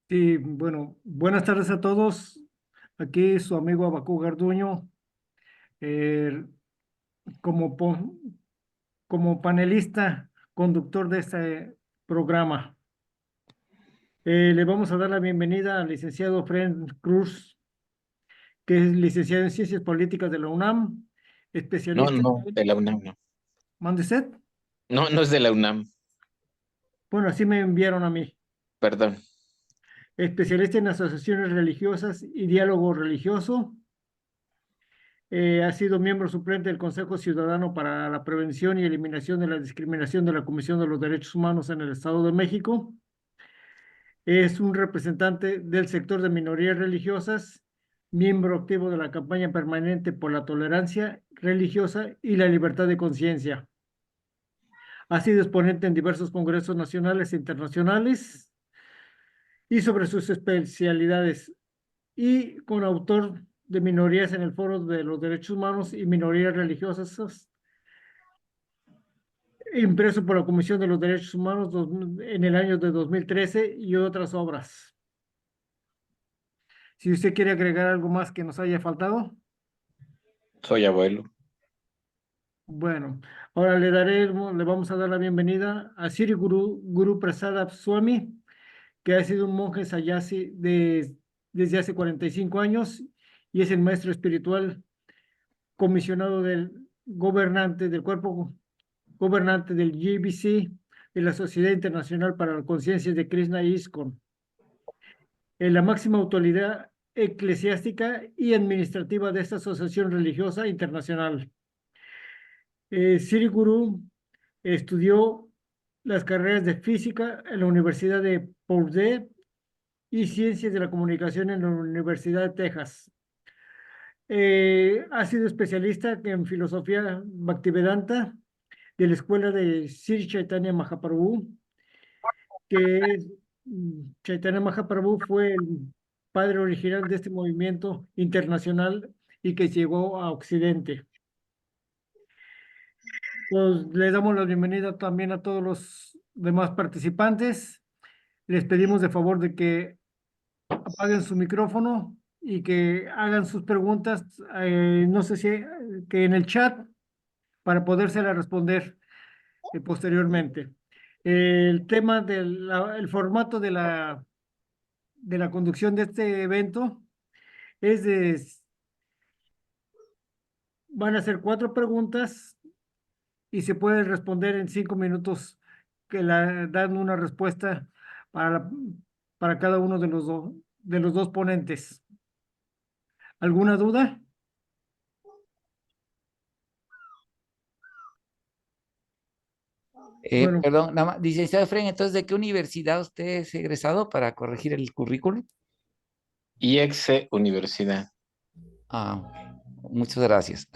Sí, bueno, buenas tardes a todos. Aquí su amigo Abacú Garduño, eh, como, como panelista, conductor de este programa. Le vamos a dar la bienvenida al licenciado Fred Cruz, que es licenciado en Ciencias Políticas de la UNAM, No, especialista no, de en... la UNAM, no. ¿Mande usted? No, no es de la UNAM, Bueno, así me enviaron a mí. perdón. Especialista en asociaciones religiosas y diálogo religioso. Ha sido miembro suplente del Consejo Ciudadano para la Prevención y Eliminación de la Discriminación de la Comisión de los Derechos Humanos en el Estado de México. Es un representante del sector de minorías religiosas, miembro activo de la campaña permanente por la tolerancia religiosa y la libertad de conciencia. Ha sido exponente en diversos congresos nacionales e internacionales y sobre sus especialidades y con autor de minorías en el Foro de los Derechos Humanos y Minorías Religiosas, impreso por la Comisión de los Derechos Humanos en el año de 2013 y otras obras. Si usted quiere agregar algo más que nos haya faltado, Soy abuelo. bueno, ahora le vamos a dar la bienvenida a Sri Guru Prasada Swami, que ha sido un monje sannyasi desde hace 45 años y es el maestro espiritual comisionado del gobernante del cuerpo gobernante del GBC, de la Sociedad Internacional para la Conciencia de Krishna ISKCON, la máxima autoridad eclesiástica y administrativa de esta asociación religiosa internacional. Sri Guru estudió las carreras de física en la Universidad de Purdue y ciencias de la comunicación en la Universidad de Texas. Ha sido especialista en filosofía Bhaktivedanta de la escuela de Sri Chaitanya Mahaprabhu, que es, Chaitanya Mahaprabhu fue el padre original de este movimiento internacional y que llegó a Occidente. Pues le damos la bienvenida también a todos los demás participantes. Les pedimos de favor de que apaguen su micrófono y que hagan sus preguntas, no sé si que en el chat para podérselas responder posteriormente. El tema el formato de la conducción de este evento es de, van a ser 4 preguntas y se puede responder en 5 minutos que dan una respuesta para, para cada uno de los dos ponentes. ¿Alguna duda? Bueno, Perdón, nada más, licenciado Efraín, entonces, ¿de qué universidad usted es egresado para corregir el currículum? IEXE Universidad. Ah, muchas gracias.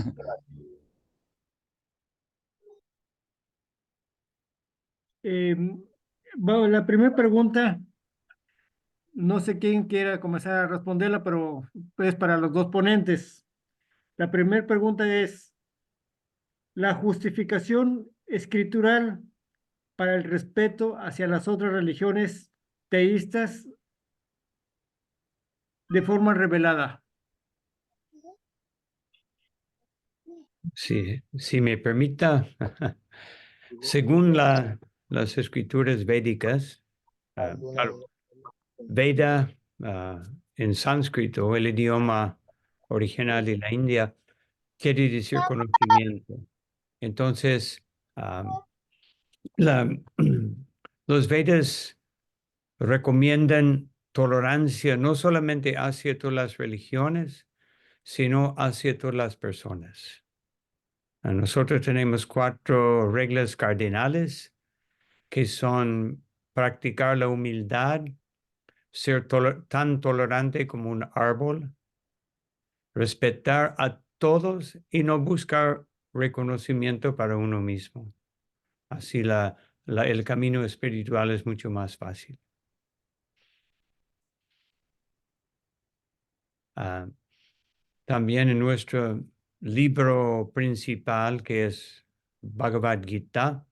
eh, bueno, la primera pregunta, no sé quién quiera comenzar a responderla, pero es para los dos ponentes. La primera pregunta es, ¿la justificación escritural para el respeto hacia las otras religiones teístas de forma revelada? Sí, si me permita, según las escrituras védicas, claro, Veda en sánscrito, el idioma original de la India, quiere decir conocimiento. Entonces, ah, la- los Vedas recomiendan tolerancia no solamente hacia todas las religiones, sino hacia todas las personas. Nosotros tenemos 4 reglas cardinales que son practicar la humildad, ser tan tolerante como un árbol, respetar a todos y no buscar reconocimiento para uno mismo. Así el camino espiritual es mucho más fácil. Ah, también en nuestro libro principal, que es Bhagavad Gita,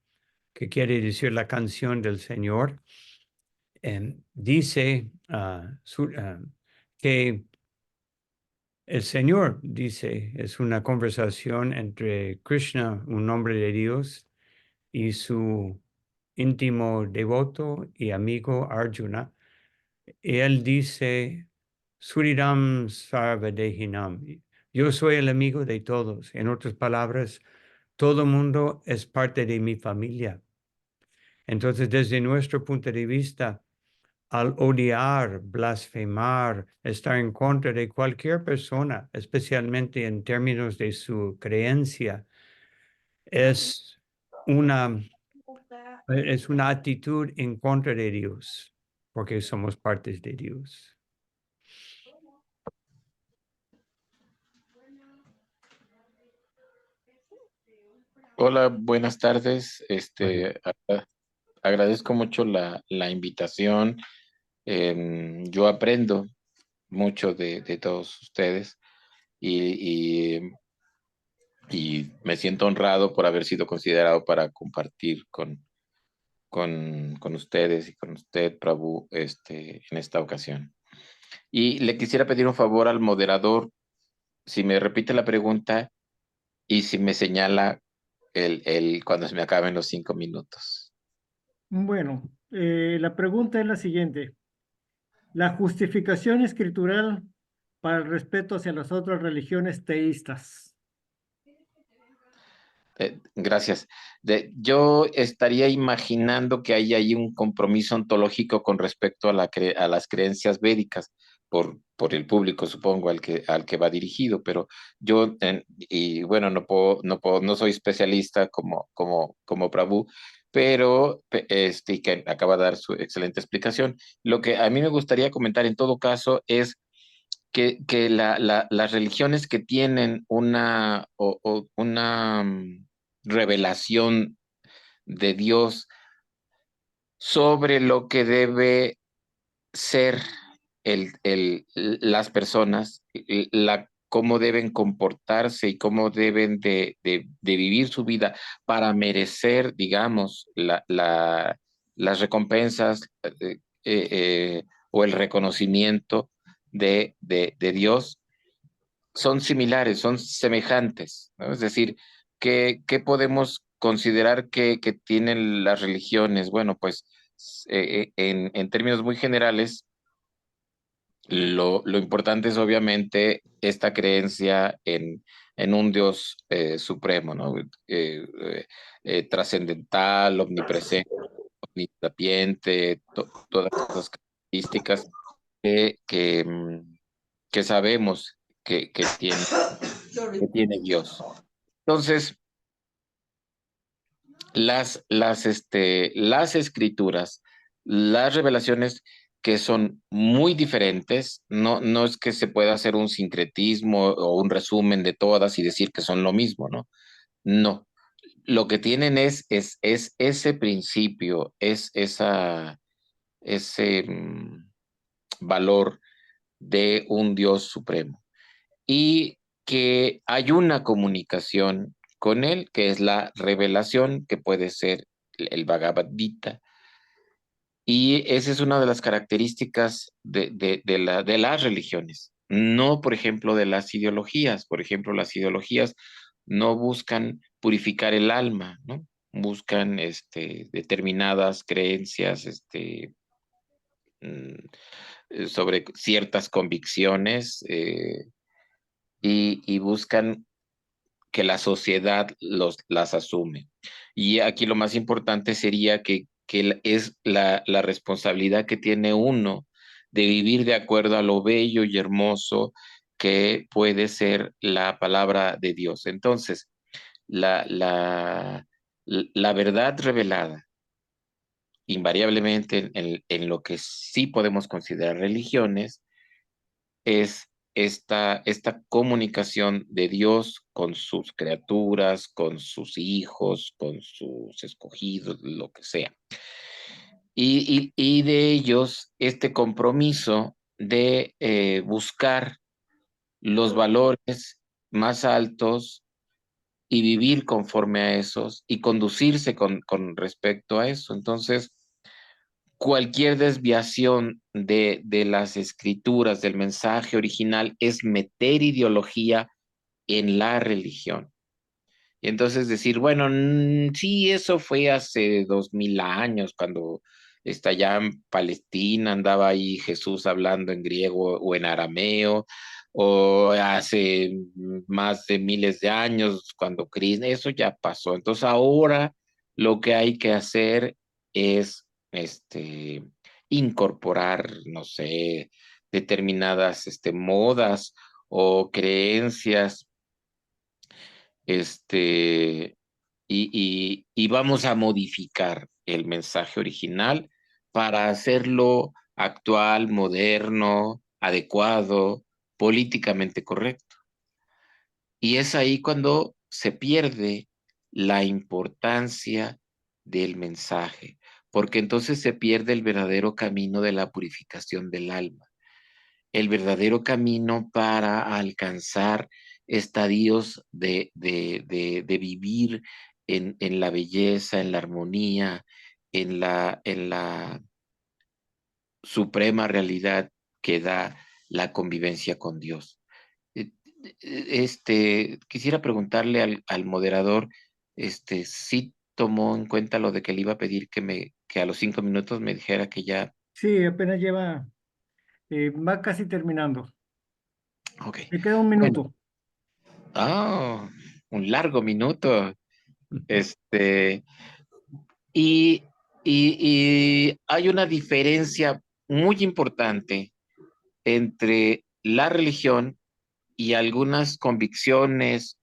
que quiere decir la canción del Señor, dice que el Señor dice, es una conversación entre Krishna, un hombre de Dios, y su íntimo devoto y amigo Arjuna. Él dice, Suridam Sarvadehinam, yo soy el amigo de todos. En otras palabras, todo mundo es parte de mi familia. Entonces, desde nuestro punto de vista, al odiar, blasfemar, estar en contra de cualquier persona, especialmente en términos de su creencia, es una actitud en contra de Dios, porque somos partes de Dios. Hola, buenas tardes. Bueno, Agradezco mucho la invitación. Yo aprendo mucho de todos ustedes y, y me siento honrado por haber sido considerado para compartir con ustedes y con usted, Prabhu, en esta ocasión. Y le quisiera pedir un favor al moderador, si me repite la pregunta y si me señala cuando se me acaben los 5 minutos. Bueno, la pregunta es la siguiente. La justificación escritural para el respeto hacia las otras religiones teístas. Gracias. Yo estaría imaginando que hay ahí un compromiso ontológico con respecto a las creencias védicas por el público, supongo, al que va dirigido, pero yo, y bueno, no soy especialista como Prabhu, pero y que acaba de dar su excelente explicación. Lo que a mí me gustaría comentar en todo caso es que las religiones que tienen una revelación de Dios sobre lo que debe ser las personas, cómo deben comportarse y cómo deben de vivir su vida para merecer, digamos, las recompensas o el reconocimiento de Dios, son similares, son semejantes, ¿no? Es decir, ¿qué podemos considerar que tienen las religiones? Bueno, pues en términos muy generales, lo importante es obviamente esta creencia en un Dios supremo, ¿no? Trascendental, omnipresente, omnisapiente, todas esas características que sabemos que tiene Dios. Entonces, las escrituras, las revelaciones que son muy diferentes, no es que se pueda hacer un sincretismo o un resumen de todas y decir que son lo mismo, ¿no? No. Lo que tienen es ese principio, ese valor de un Dios supremo. Y que hay una comunicación con él, que es la revelación, que puede ser el Bhagavad Gita. Y esa es una de las características de las religiones, no, por ejemplo, de las ideologías. Por ejemplo, las ideologías no buscan purificar el alma, ¿no? Buscan determinadas creencias sobre ciertas convicciones, y buscan que la sociedad las asume. Y aquí lo más importante sería que es la responsabilidad que tiene uno de vivir de acuerdo a lo bello y hermoso que puede ser la palabra de Dios. Entonces, la, la, la verdad revelada, invariablemente en lo que sí podemos considerar religiones, es esta comunicación de Dios con sus criaturas, con sus hijos, con sus escogidos, lo que sea. Y de ellos este compromiso de buscar los valores más altos y vivir conforme a esos y conducirse con respecto a eso. Entonces, cualquier desviación de las escrituras, del mensaje original, es meter ideología en la religión. Y entonces decir, bueno, sí, eso fue hace 2000 años, cuando está allá en Palestina, andaba ahí Jesús hablando en griego o en arameo, o hace más de miles de años, cuando Cristo, eso ya pasó. Entonces ahora lo que hay que hacer es incorporar, no sé, determinadas modas o creencias y vamos a modificar el mensaje original para hacerlo actual, moderno, adecuado, políticamente correcto. Y es ahí cuando se pierde la importancia del mensaje, porque entonces se pierde el verdadero camino de la purificación del alma, el verdadero camino para alcanzar estadios de vivir en la belleza, en la armonía, en la suprema realidad que da la convivencia con Dios. Quisiera preguntarle al moderador, si tomó en cuenta lo de que le iba a pedir que a los 5 minutos me dijera que ya, Sí, apenas lleva, va casi terminando. ok. Me queda un Bueno, minuto. un largo minuto. Este, y, y hay una diferencia muy importante entre la religión y algunas convicciones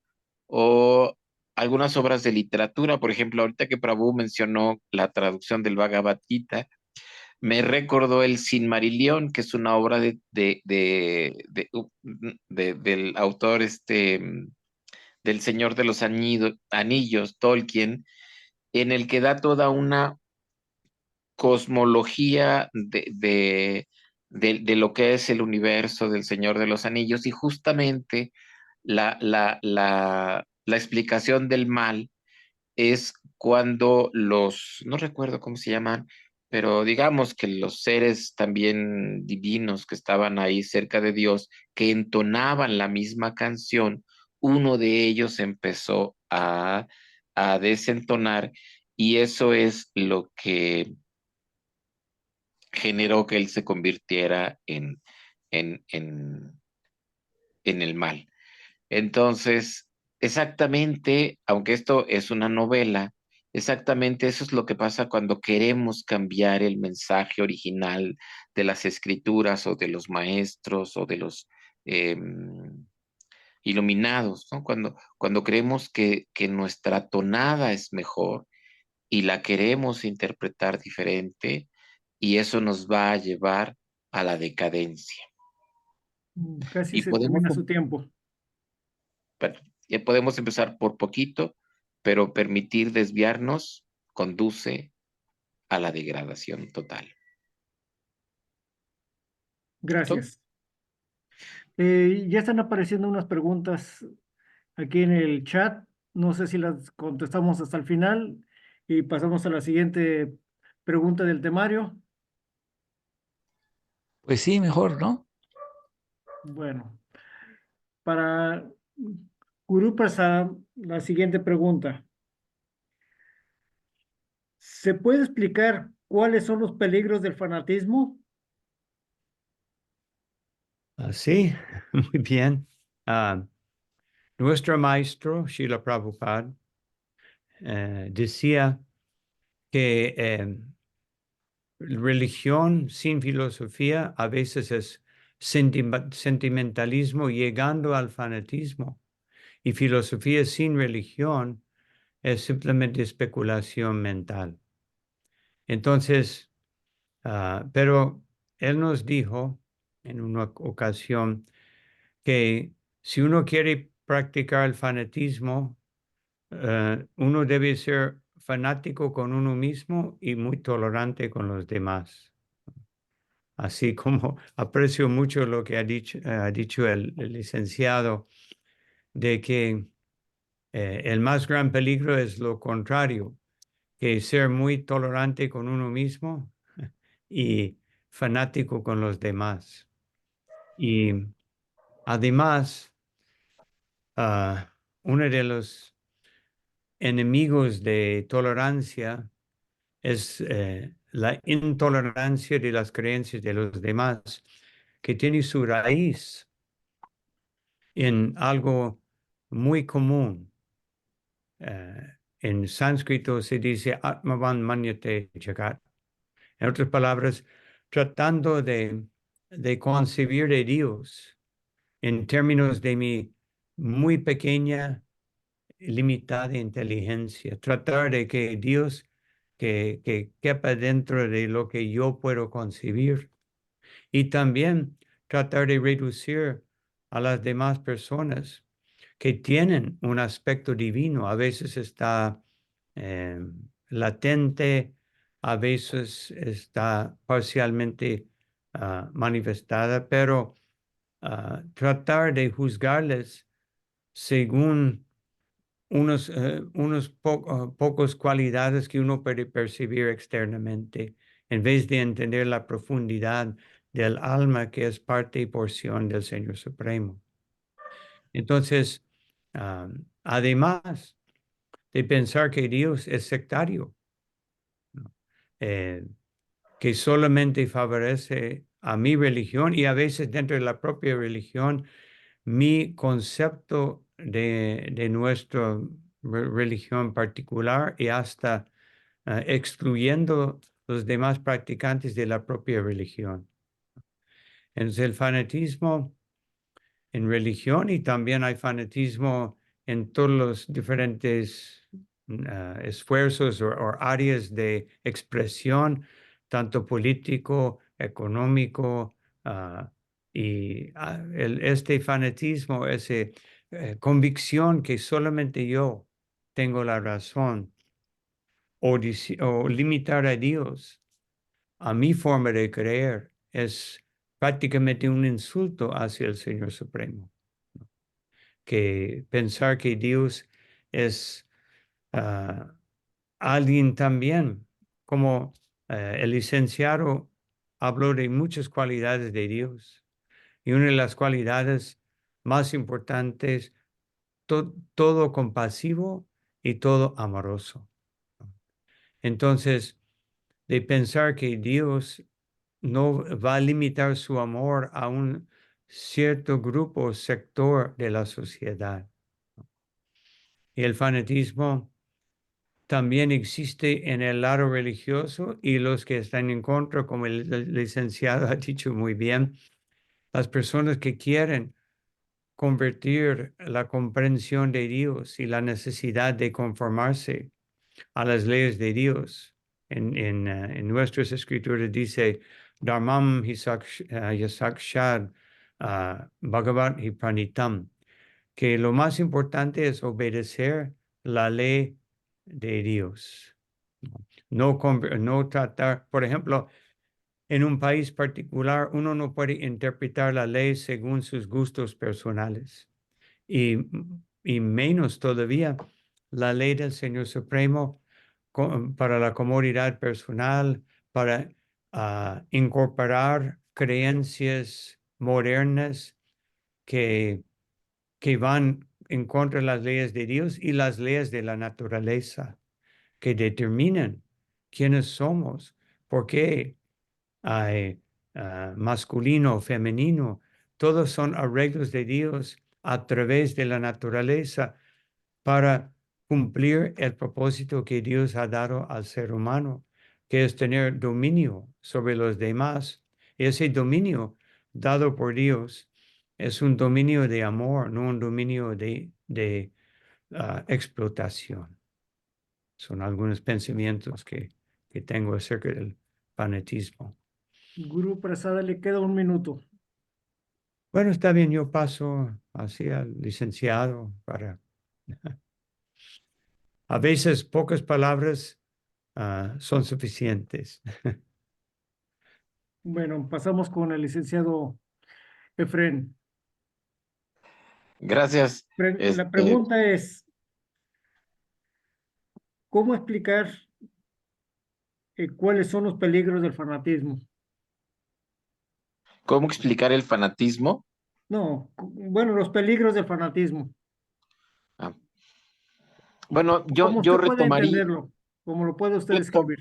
o algunas obras de literatura. Por ejemplo, ahorita que Prabhu mencionó la traducción del Bhagavad Gita, me recordó el Silmarillion, que es una obra del autor del Señor de los Anillos, Tolkien, en el que da toda una cosmología de lo que es el universo del Señor de los Anillos, y justamente la explicación del mal es cuando no recuerdo cómo se llaman, pero digamos que los seres también divinos que estaban ahí cerca de Dios, que entonaban la misma canción, uno de ellos empezó a desentonar, y eso es lo que generó que él se convirtiera en, en, en el mal. Entonces, exactamente, aunque esto es una novela, exactamente eso es lo que pasa cuando queremos cambiar el mensaje original de las escrituras o de los maestros o de los iluminados, ¿no? Cuando creemos que nuestra tonada es mejor y la queremos interpretar diferente, y eso nos va a llevar a la decadencia. Casi Y se podemos, termina su tiempo. pero, podemos empezar por poquito, pero permitir desviarnos conduce a la degradación total. ¿Listo? Gracias. Ya están apareciendo unas preguntas aquí en el chat. No sé si las contestamos hasta el final y pasamos a la siguiente pregunta del temario. Pues sí, mejor, ¿no? Bueno, para Guru Prasad, la siguiente pregunta. ¿Se puede explicar cuáles son los peligros del fanatismo? Sí, muy bien. Nuestro maestro, Srila Prabhupada, decía que religión sin filosofía a veces es sentimentalismo llegando al fanatismo, y filosofía sin religión es simplemente especulación mental. Entonces, pero él nos dijo en una ocasión que si uno quiere practicar el fanatismo, uno debe ser fanático con uno mismo y muy tolerante con los demás. Así como aprecio mucho lo que ha dicho el licenciado, de que el más gran peligro es lo contrario, que ser muy tolerante con uno mismo y fanático con los demás. Y además, uno de los enemigos de tolerancia es la intolerancia de las creencias de los demás, que tiene su raíz en algo muy común. En sánscrito se dice Atmavan Manyate Jagat. En otras palabras, tratando de concebir de Dios en términos de mi muy pequeña, limitada inteligencia. Tratar de que Dios que quepa dentro de lo que yo puedo concebir. Y también tratar de reducir a las demás personas que tienen un aspecto divino. A veces está latente, a veces está parcialmente manifestada, pero tratar de juzgarles según unos pocos cualidades que uno puede percibir externamente, en vez de entender la profundidad del alma que es parte y porción del Señor Supremo. Entonces, además de pensar que Dios es sectario, ¿no? Que solamente favorece a mi religión y a veces dentro de la propia religión mi concepto de nuestra religión particular y hasta excluyendo los demás practicantes de la propia religión. Entonces el fanatismo en religión y también hay fanatismo en todos los diferentes esfuerzos o áreas de expresión, tanto político, económico, y este fanatismo, esa convicción que solamente yo tengo la razón o limitar a Dios a mi forma de creer es prácticamente un insulto hacia el Señor Supremo. Que pensar que Dios es alguien también, como el licenciado habló de muchas cualidades de Dios. Y una de las cualidades más importantes, todo compasivo y todo amoroso. Entonces, de pensar que Dios no va a limitar su amor a un cierto grupo o sector de la sociedad. Y el fanatismo también existe en el lado religioso y los que están en contra, como el licenciado ha dicho muy bien, las personas que quieren convertir la comprensión de Dios y la necesidad de conformarse a las leyes de Dios. En nuestras escrituras dice, Dharmam Yasakshad Bhagavat Hipranitam, que lo más importante es obedecer la ley de Dios. No tratar, por ejemplo, en un país particular, uno no puede interpretar la ley según sus gustos personales. Y, y menos todavía la ley del Señor Supremo para la comodidad personal, para incorporar creencias modernas que van en contra de las leyes de Dios y las leyes de la naturaleza, que determinan quiénes somos, por qué hay masculino, femenino, todos son arreglos de Dios a través de la naturaleza para cumplir el propósito que Dios ha dado al ser humano, que es tener dominio sobre los demás. Ese dominio dado por Dios es un dominio de amor, no un dominio de explotación. Son algunos pensamientos que tengo acerca del fanatismo. Guru Prasada, le queda un minuto. Bueno, está bien, yo paso así al licenciado para... A veces pocas palabras son suficientes. Bueno, pasamos con el licenciado Efren. Gracias. La pregunta es, ¿cómo explicar ¿Cuáles son los peligros del fanatismo? ¿Cómo explicar el fanatismo? No, bueno, los peligros del fanatismo. Ah, bueno, ¿Cómo usted puede entenderlo? ¿Cómo lo puede usted yo, describir?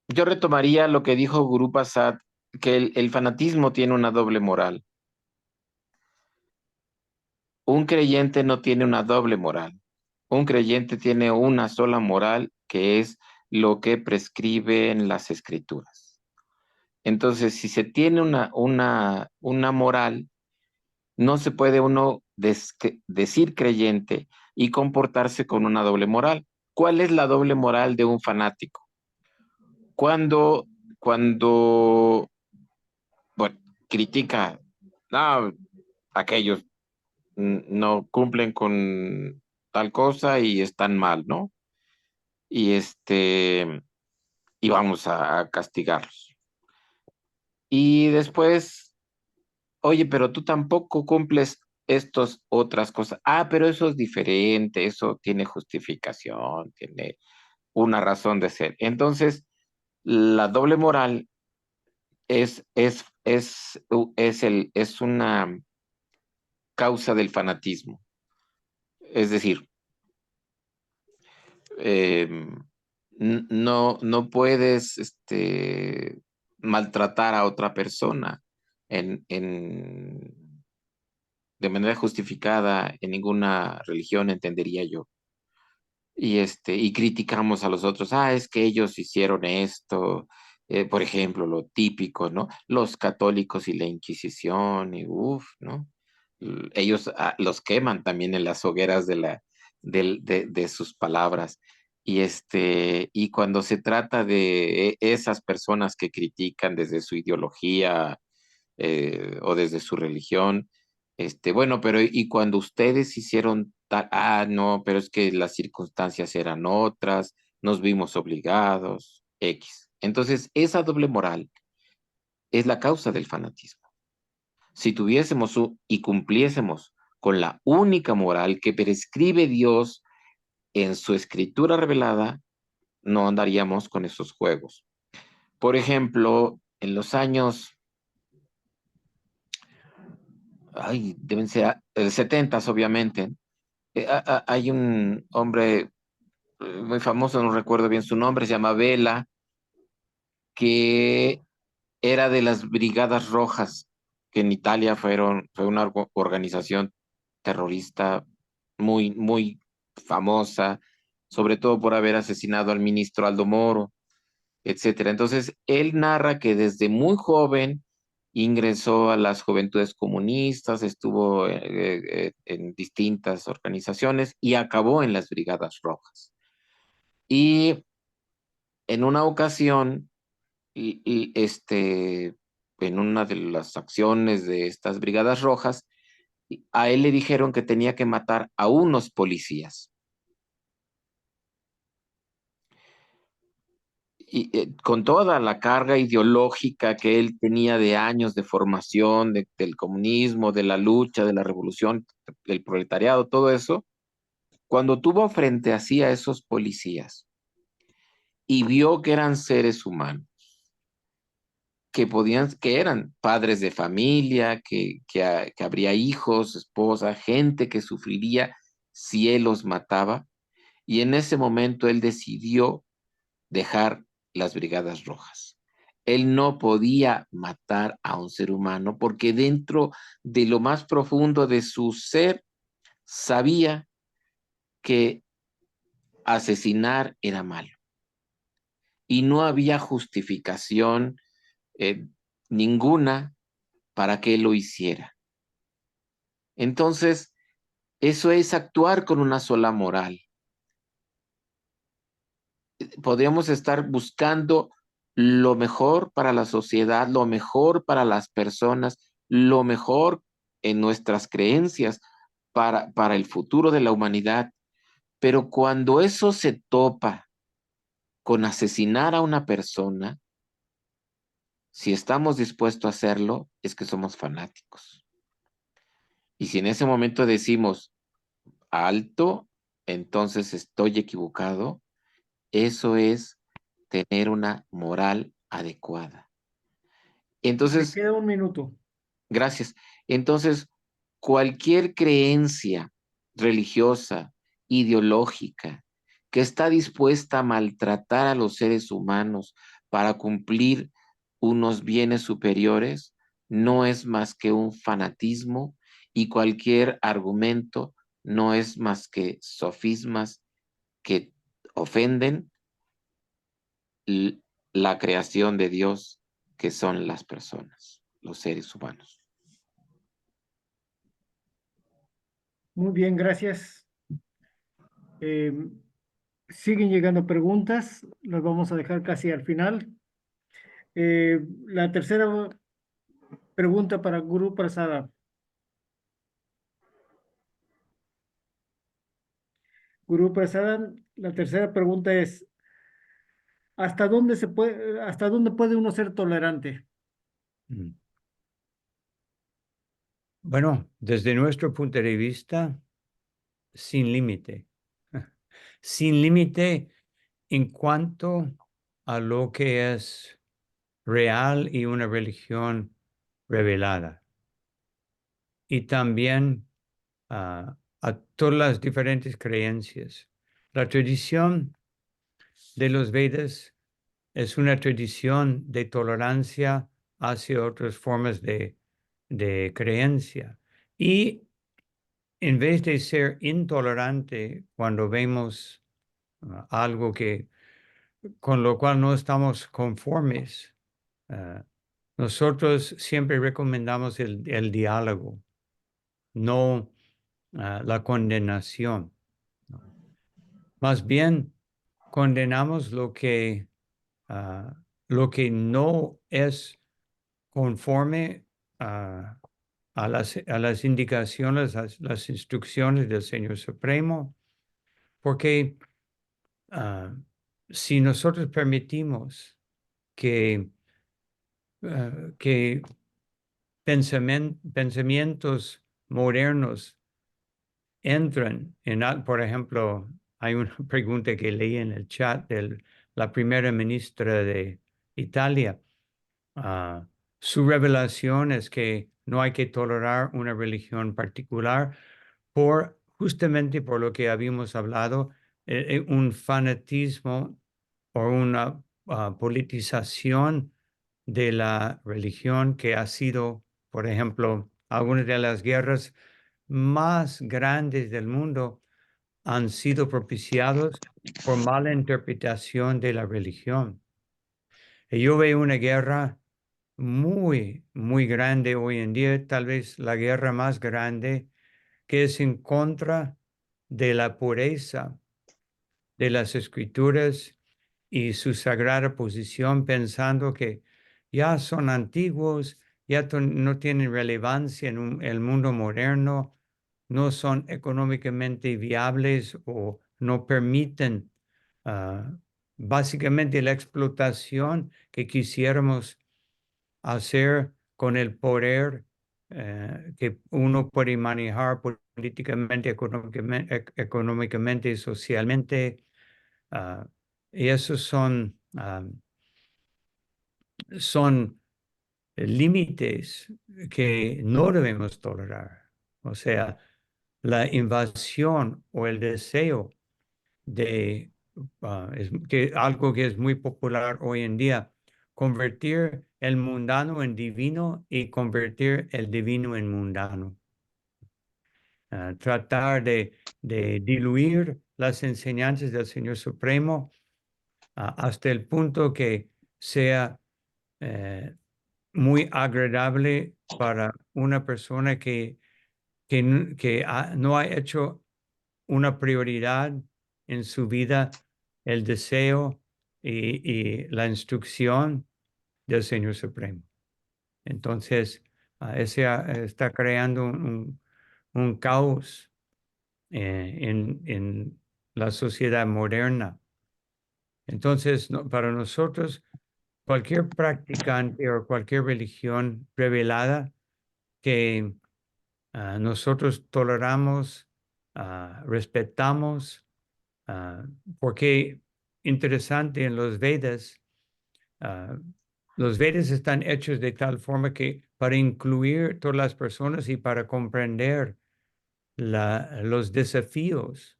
yo retomaría lo que dijo Guru Prasad, que el fanatismo tiene una doble moral. Un creyente no tiene una doble moral. Un creyente tiene una sola moral, que es lo que prescriben las escrituras. Entonces, si se tiene una moral, no se puede uno decir creyente y comportarse con una doble moral. ¿Cuál es la doble moral de un fanático? Cuando, cuando, bueno, critica, no, aquellos no cumplen con tal cosa y están mal, ¿no? Y y vamos a castigarlos. Y después, oye, pero tú tampoco cumples estos otras cosas. Ah, pero eso es diferente, eso tiene justificación, tiene una razón de ser. Entonces, la doble moral es una causa del fanatismo. Es decir, eh, no puedes maltratar a otra persona de manera justificada en ninguna religión, entendería yo. Y criticamos a los otros, es que ellos hicieron esto, por ejemplo, lo típico, ¿no? Los católicos y la Inquisición, y uff, ¿no? Ellos los queman también en las hogueras de sus palabras. Y cuando se trata de esas personas que critican desde su ideología o desde su religión, bueno, pero y cuando ustedes hicieron tal, no, pero es que las circunstancias eran otras, nos vimos obligados, X. Entonces, esa doble moral es la causa del fanatismo. Si tuviésemos y cumpliésemos con la única moral que prescribe Dios en su escritura revelada, no andaríamos con esos juegos. Por ejemplo, en los años, deben ser 70, obviamente, hay un hombre muy famoso, no recuerdo bien su nombre, se llama Vela, que era de las Brigadas Rojas, que en Italia fue una organización terrorista muy, muy famosa, sobre todo por haber asesinado al ministro Aldo Moro, etcétera. Entonces, él narra que desde muy joven ingresó a las Juventudes Comunistas, estuvo en distintas organizaciones y acabó en las Brigadas Rojas. Y en una ocasión, en una de las acciones de estas Brigadas Rojas, a él le dijeron que tenía que matar a unos policías. Con toda la carga ideológica que él tenía de años de formación, del comunismo, de la lucha, de la revolución, del proletariado, todo eso, cuando tuvo frente a sí a esos policías y vio que eran seres humanos, que eran padres de familia, que habría hijos, esposa, gente que sufriría si él los mataba, y en ese momento él decidió dejar las Brigadas Rojas. Él no podía matar a un ser humano porque dentro de lo más profundo de su ser sabía que asesinar era malo y no había justificación eh, ninguna para que él lo hiciera. Entonces, eso es actuar con una sola moral. Podríamos estar buscando lo mejor para la sociedad, lo mejor para las personas, lo mejor en nuestras creencias para el futuro de la humanidad. Pero cuando eso se topa con asesinar a una persona, si estamos dispuestos a hacerlo, es que somos fanáticos. Y si en ese momento decimos alto, entonces estoy equivocado, eso es tener una moral adecuada. Me Entonces, queda un minuto. gracias. Entonces, cualquier creencia religiosa, ideológica, que está dispuesta a maltratar a los seres humanos para cumplir unos bienes superiores, no es más que un fanatismo, y cualquier argumento no es más que sofismas que ofenden l- la creación de Dios, que son las personas, los seres humanos. Muy bien, gracias. Siguen llegando preguntas, las vamos a dejar casi al final. La tercera pregunta para Guru Prasada. Guru Prasada, la tercera pregunta es, hasta dónde puede uno ser tolerante? Mm. Bueno, desde nuestro punto de vista, sin límite. Sin límite en cuanto a lo que es real y una religión revelada. Y también a todas las diferentes creencias. La tradición de los Vedas es una tradición de tolerancia hacia otras formas de creencia. Y en vez de ser intolerante cuando vemos algo con lo cual no estamos conformes, nosotros siempre recomendamos el diálogo, no la condenación, ¿no? Más bien condenamos lo que no es conforme a las indicaciones, las instrucciones del Señor Supremo, porque si nosotros permitimos que, que pensamientos modernos entran por ejemplo, hay una pregunta que leí en el chat de la primera ministra de Italia. Su revelación es que no hay que tolerar una religión particular justamente por lo que habíamos hablado, un fanatismo o una politización de la religión que ha sido, por ejemplo, algunas de las guerras más grandes del mundo han sido propiciados por mala interpretación de la religión. Y yo veo una guerra muy, muy grande hoy en día, tal vez la guerra más grande, que es en contra de la pureza de las escrituras y su sagrada posición, pensando que ya son antiguos, ya no tienen relevancia en el mundo moderno, no son económicamente viables o no permiten básicamente la explotación que quisiéramos hacer con el poder que uno puede manejar políticamente, económicamente y socialmente. Y esos son límites que no debemos tolerar. O sea, la invasión o el deseo de algo que es muy popular hoy en día, convertir el mundano en divino y convertir el divino en mundano. Tratar de diluir las enseñanzas del Señor Supremo hasta el punto que sea muy agradable para una persona que no ha hecho una prioridad en su vida el deseo y la instrucción del Señor Supremo. Entonces, ese está creando un caos en la sociedad moderna. Entonces, para nosotros, cualquier practicante o cualquier religión revelada que nosotros toleramos, respetamos, porque interesante en los Vedas. Los Vedas están hechos de tal forma que para incluir todas las personas y para comprender los desafíos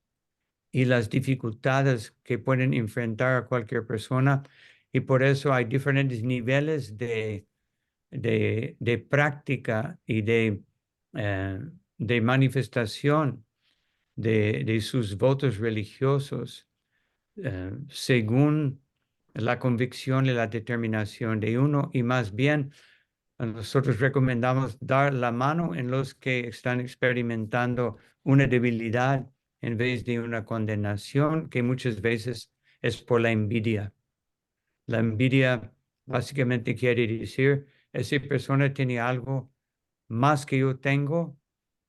y las dificultades que pueden enfrentar a cualquier persona. Y por eso hay diferentes niveles de práctica y de manifestación de sus votos religiosos según la convicción y la determinación de uno, y más bien nosotros recomendamos dar la mano en los que están experimentando una debilidad en vez de una condenación, que muchas veces es por la envidia. La envidia básicamente quiere decir, esa persona tiene algo más que yo tengo,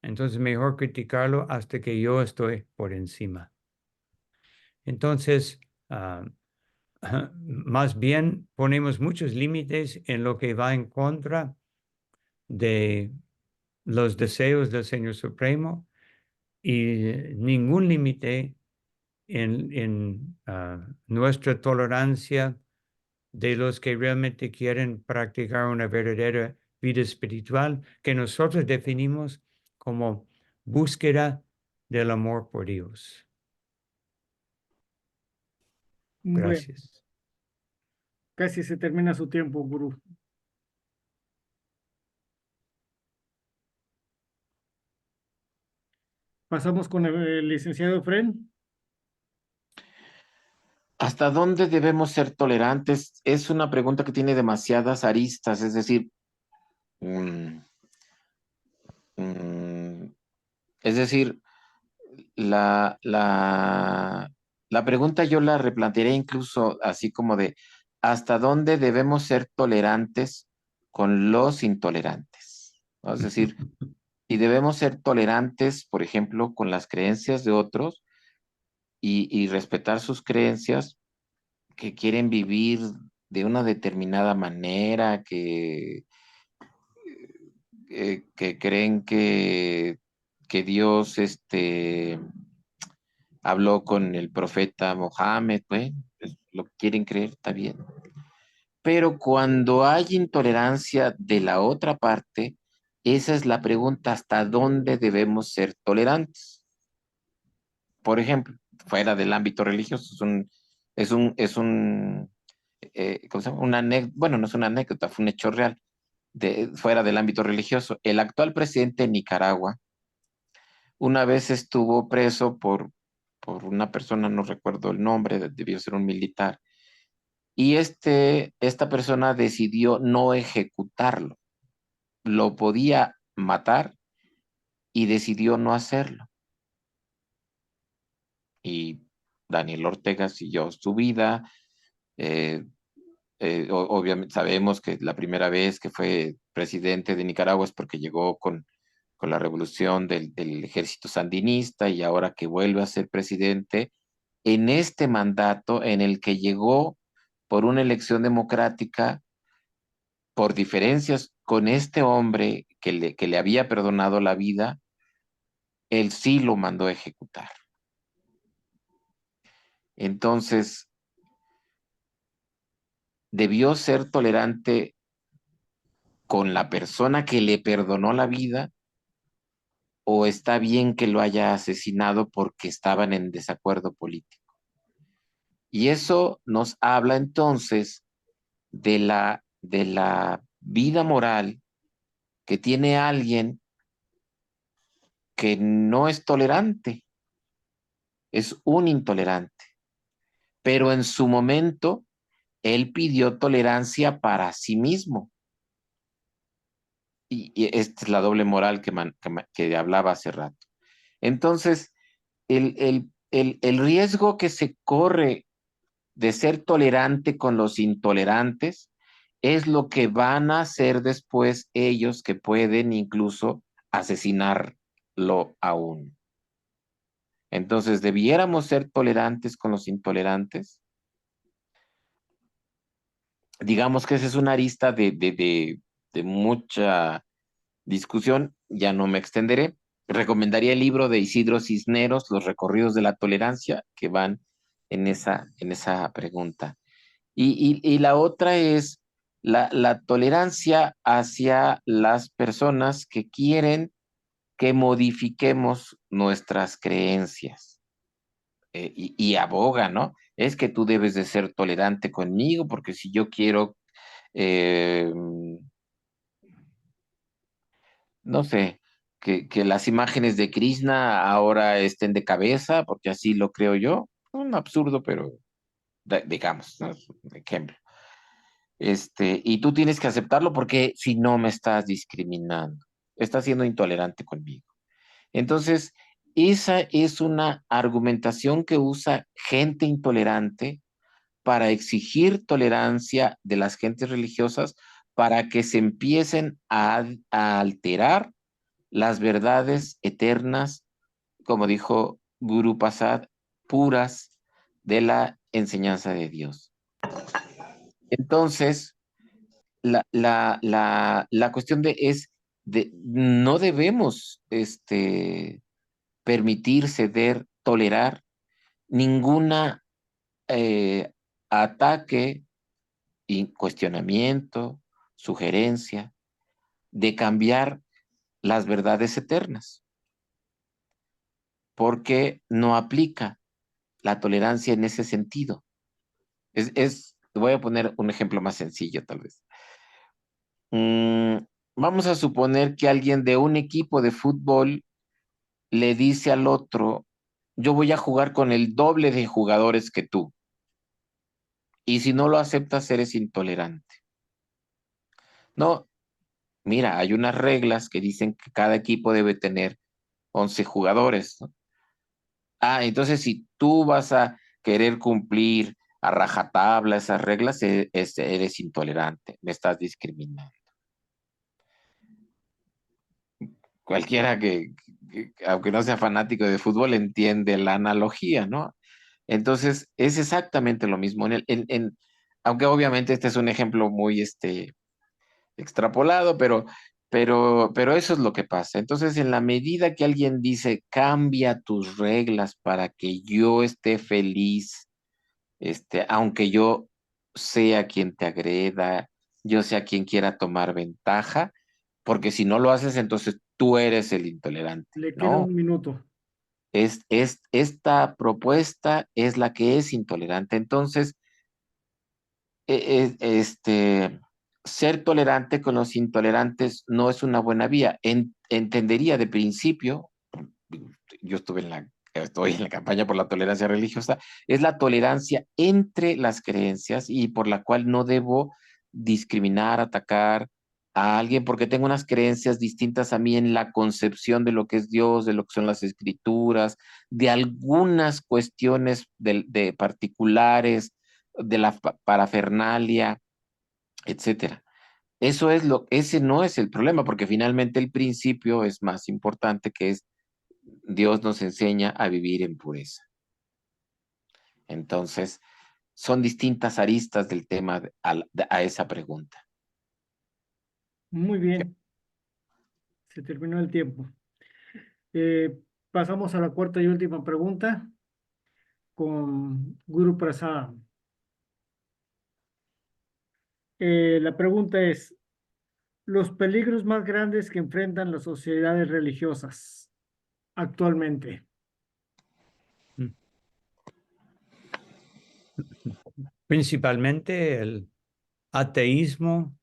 entonces mejor criticarlo hasta que yo estoy por encima. Entonces, más bien ponemos muchos límites en lo que va en contra de los deseos del Señor Supremo y ningún límite en nuestra tolerancia de los que realmente quieren practicar una verdadera vida espiritual que nosotros definimos como búsqueda del amor por Dios. Bueno, Gracias. casi se termina su tiempo, gurú. Pasamos con el licenciado Efren. ¿Hasta dónde debemos ser tolerantes? Es una pregunta que tiene demasiadas aristas, es decir, mm, mm, es decir, la pregunta yo la replantearé incluso así como de ¿hasta dónde debemos ser tolerantes con los intolerantes? ¿No? Es decir, y debemos ser tolerantes, por ejemplo, con las creencias de otros y respetar sus creencias que quieren vivir de una determinada manera, que creen que Dios habló con el profeta Mohammed, bueno, pues, lo que quieren creer, está bien. Pero cuando hay intolerancia de la otra parte, esa es la pregunta, ¿hasta dónde debemos ser tolerantes? Por ejemplo, fuera del ámbito religioso, ¿cómo se llama? Bueno, no es una anécdota, fue un hecho real, fuera del ámbito religioso. El actual presidente de Nicaragua una vez estuvo preso por una persona, no recuerdo el nombre, debió ser un militar, y esta persona decidió no ejecutarlo. Lo podía matar y decidió no hacerlo. Y Daniel Ortega siguió su vida. eh, Obviamente sabemos que la primera vez que fue presidente de Nicaragua es porque llegó con la revolución del ejército sandinista y ahora que vuelve a ser presidente en este mandato en el que llegó por una elección democrática, por diferencias con este hombre que le había perdonado la vida, él sí lo mandó a ejecutar. Entonces, debió ser tolerante con la persona que le perdonó la vida, o está bien que lo haya asesinado porque estaban en desacuerdo político. Y eso nos habla entonces de la vida moral que tiene alguien que no es tolerante, es un intolerante. Pero en su momento, él pidió tolerancia para sí mismo. Y esta es la doble moral que hablaba hace rato. Entonces, el riesgo que se corre de ser tolerante con los intolerantes es lo que van a hacer después ellos, que pueden incluso asesinarlo aún. Entonces, ¿debiéramos ser tolerantes con los intolerantes? Digamos que esa es una arista de mucha discusión, ya no me extenderé. Recomendaría el libro de Isidro Cisneros, Los recorridos de la tolerancia, que van en esa pregunta. Y la otra es la tolerancia hacia las personas que quieren que modifiquemos nuestras creencias. Y aboga, ¿no? Es que tú debes de ser tolerante conmigo porque si yo quiero, eh, no sé, que las imágenes de Krishna ahora estén de cabeza, porque así lo creo yo, un absurdo, pero digamos, ¿no? Es un ejemplo. Y tú tienes que aceptarlo porque si no me estás discriminando, estás siendo intolerante conmigo. Entonces, esa es una argumentación que usa gente intolerante para exigir tolerancia de las gentes religiosas para que se empiecen a alterar las verdades eternas, como dijo Guru Prasad, puras de la enseñanza de Dios. Entonces, la cuestión no debemos permitir, ceder, tolerar ninguna ataque y cuestionamiento, sugerencia de cambiar las verdades eternas, porque no aplica la tolerancia en ese sentido. Voy a poner un ejemplo más sencillo, tal vez. Vamos a suponer que alguien de un equipo de fútbol le dice al otro, yo voy a jugar con el doble de jugadores que tú, y si no lo aceptas, eres intolerante. No, mira, hay unas reglas que dicen que cada equipo debe tener 11 jugadores, ¿no? Entonces si tú vas a querer cumplir a rajatabla esas reglas, eres intolerante, me estás discriminando. Cualquiera aunque no sea fanático de fútbol, entiende la analogía, ¿no? Entonces, es exactamente lo mismo. Aunque obviamente este es un ejemplo muy extrapolado, pero eso es lo que pasa. Entonces, en la medida que alguien dice, cambia tus reglas para que yo esté feliz, aunque yo sea quien te agreda, yo sea quien quiera tomar ventaja, porque si no lo haces, entonces tú eres el intolerante. Le queda No, un minuto. esta propuesta es la que es intolerante. Entonces, ser tolerante con los intolerantes no es una buena vía. Entendería de principio, yo estoy en la campaña por la tolerancia religiosa, es la tolerancia entre las creencias y por la cual no debo discriminar, atacar a alguien porque tengo unas creencias distintas a mí en la concepción de lo que es Dios, de lo que son las escrituras, de algunas cuestiones de particulares, de la parafernalia, etcétera. Ese no es el problema, porque finalmente el principio es más importante, que es Dios nos enseña a vivir en pureza. Entonces, son distintas aristas del tema a esa pregunta. Muy bien, se terminó el tiempo. Eh, Pasamos a la cuarta y última pregunta con Guru Prasad. La pregunta es, los peligros más grandes que enfrentan las sociedades religiosas actualmente. Mm. Principalmente el ateísmo,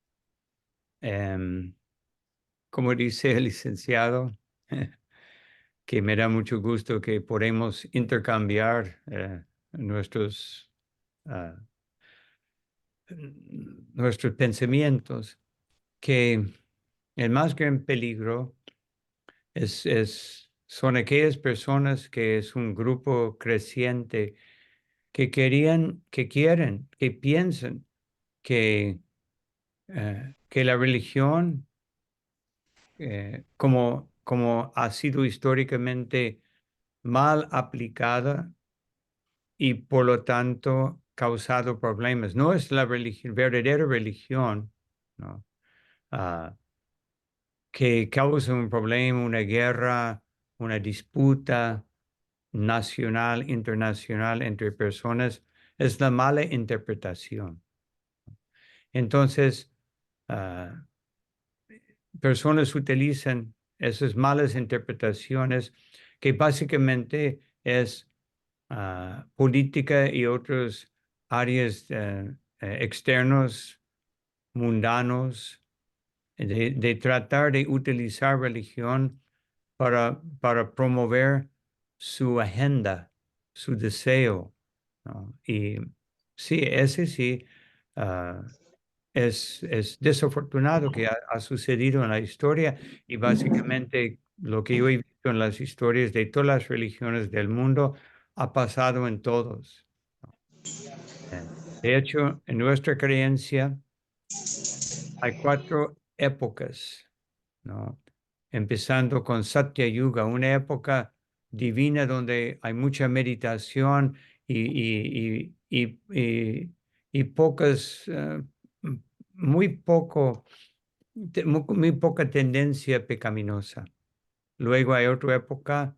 como dice el licenciado, que me da mucho gusto que podemos intercambiar nuestros, ah, nuestros pensamientos, que el más gran peligro son aquellas personas que es un grupo creciente que que piensan que la religión, como ha sido históricamente mal aplicada y por lo tanto causado problemas, no es la verdadera religión, ¿no? Ah, que causa un problema, una guerra, una disputa, nacional, internacional, entre personas, es la mala interpretación. Entonces, personas utilizan esas malas interpretaciones que básicamente es política y otras áreas externos, mundanos, de tratar de utilizar religión para promover su agenda, su deseo, ¿no? Y sí, ese sí es desafortunado que ha sucedido en la historia y básicamente lo que yo he visto en las historias de todas las religiones del mundo ha pasado en todos. De hecho, en nuestra creencia hay 4 épocas, ¿no? Empezando con Satya Yuga, una época divina donde hay mucha meditación y pocas, muy poco, muy poca tendencia pecaminosa. Luego hay otra época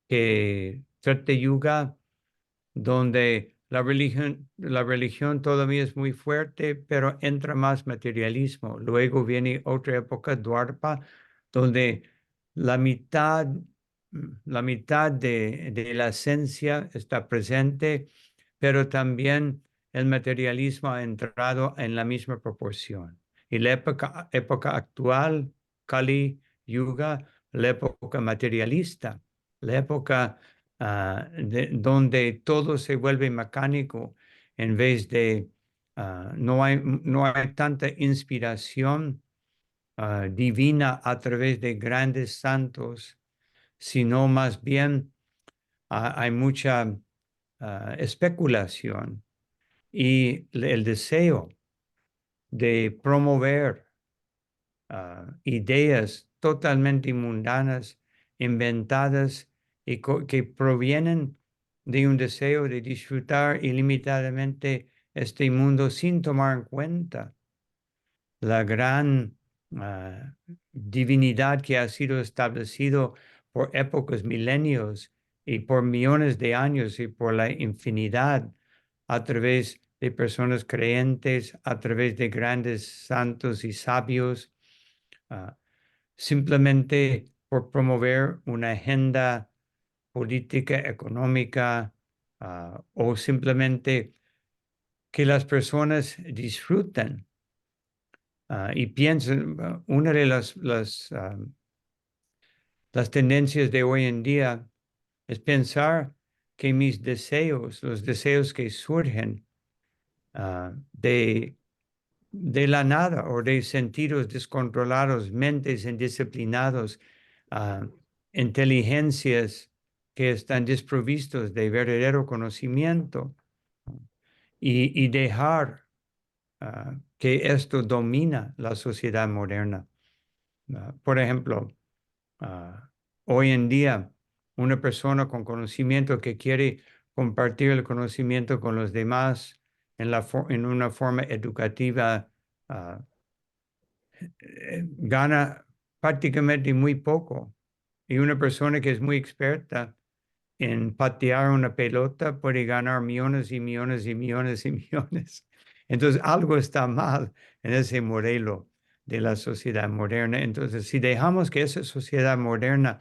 que Satya Yuga, donde la religión todavía es muy fuerte, pero entra más materialismo. Luego viene otra época, Dwapara, donde la mitad, de la esencia está presente, pero también el materialismo ha entrado en la misma proporción. Y la época actual, Kali Yuga, la época materialista, la época donde todo se vuelve mecánico en vez de, no hay tanta inspiración divina a través de grandes santos, sino más bien hay mucha especulación y el deseo de promover ideas totalmente mundanas, inventadas y que provienen de un deseo de disfrutar ilimitadamente este mundo sin tomar en cuenta la gran divinidad que ha sido establecido por épocas, milenios y por millones de años y por la infinidad a través de personas creyentes, a través de grandes santos y sabios, simplemente por promover una agenda política, económica, o simplemente que las personas disfruten y piensen. Una de las tendencias de hoy en día es pensar que mis deseos, los deseos que surgen de la nada o de sentidos descontrolados, mentes indisciplinados, inteligencias que están desprovistos de verdadero conocimiento y dejar que esto domina la sociedad moderna. Por ejemplo, hoy en día, una persona con conocimiento que quiere compartir el conocimiento con los demás en una forma educativa, gana prácticamente muy poco. Y una persona que es muy experta en patear una pelota puede ganar millones y millones y millones y millones. Entonces, algo está mal en ese modelo de la sociedad moderna. Entonces, si dejamos que esa sociedad moderna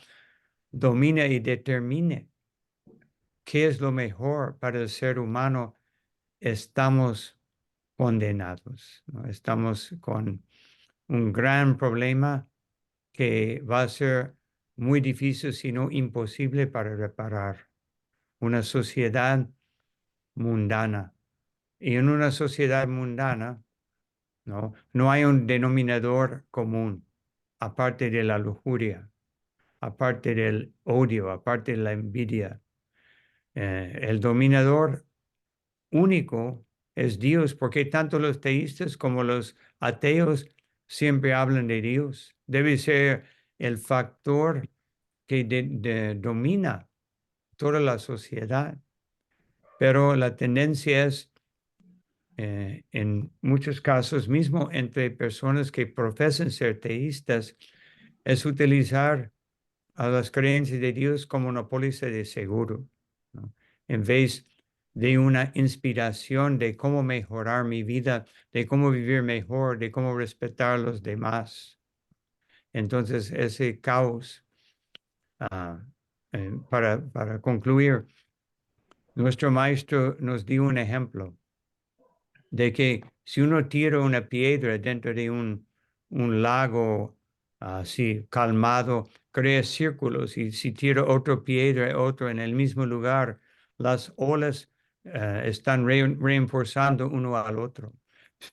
domine y determine qué es lo mejor para el ser humano, estamos condenados, ¿no? Estamos con un gran problema que va a ser muy difícil, si no imposible, para reparar. Una sociedad mundana. Y en una sociedad mundana, no hay un denominador común, aparte de la lujuria, aparte del odio, aparte de la envidia. El dominador único es Dios, porque tanto los teístas como los ateos siempre hablan de Dios. Debe ser el factor que domina toda la sociedad. Pero la tendencia es, en muchos casos, mismo entre personas que profesan ser teístas, es utilizar a las creencias de Dios como una póliza de seguro, ¿no? En vez de una inspiración de cómo mejorar mi vida, de cómo vivir mejor, de cómo respetar a los demás. Entonces, ese caos, ah, para concluir, nuestro maestro nos dio un ejemplo de que si uno tira una piedra dentro de un lago así calmado, crea círculos, y si tira otra piedra, otro en el mismo lugar, las olas están reforzando uno al otro.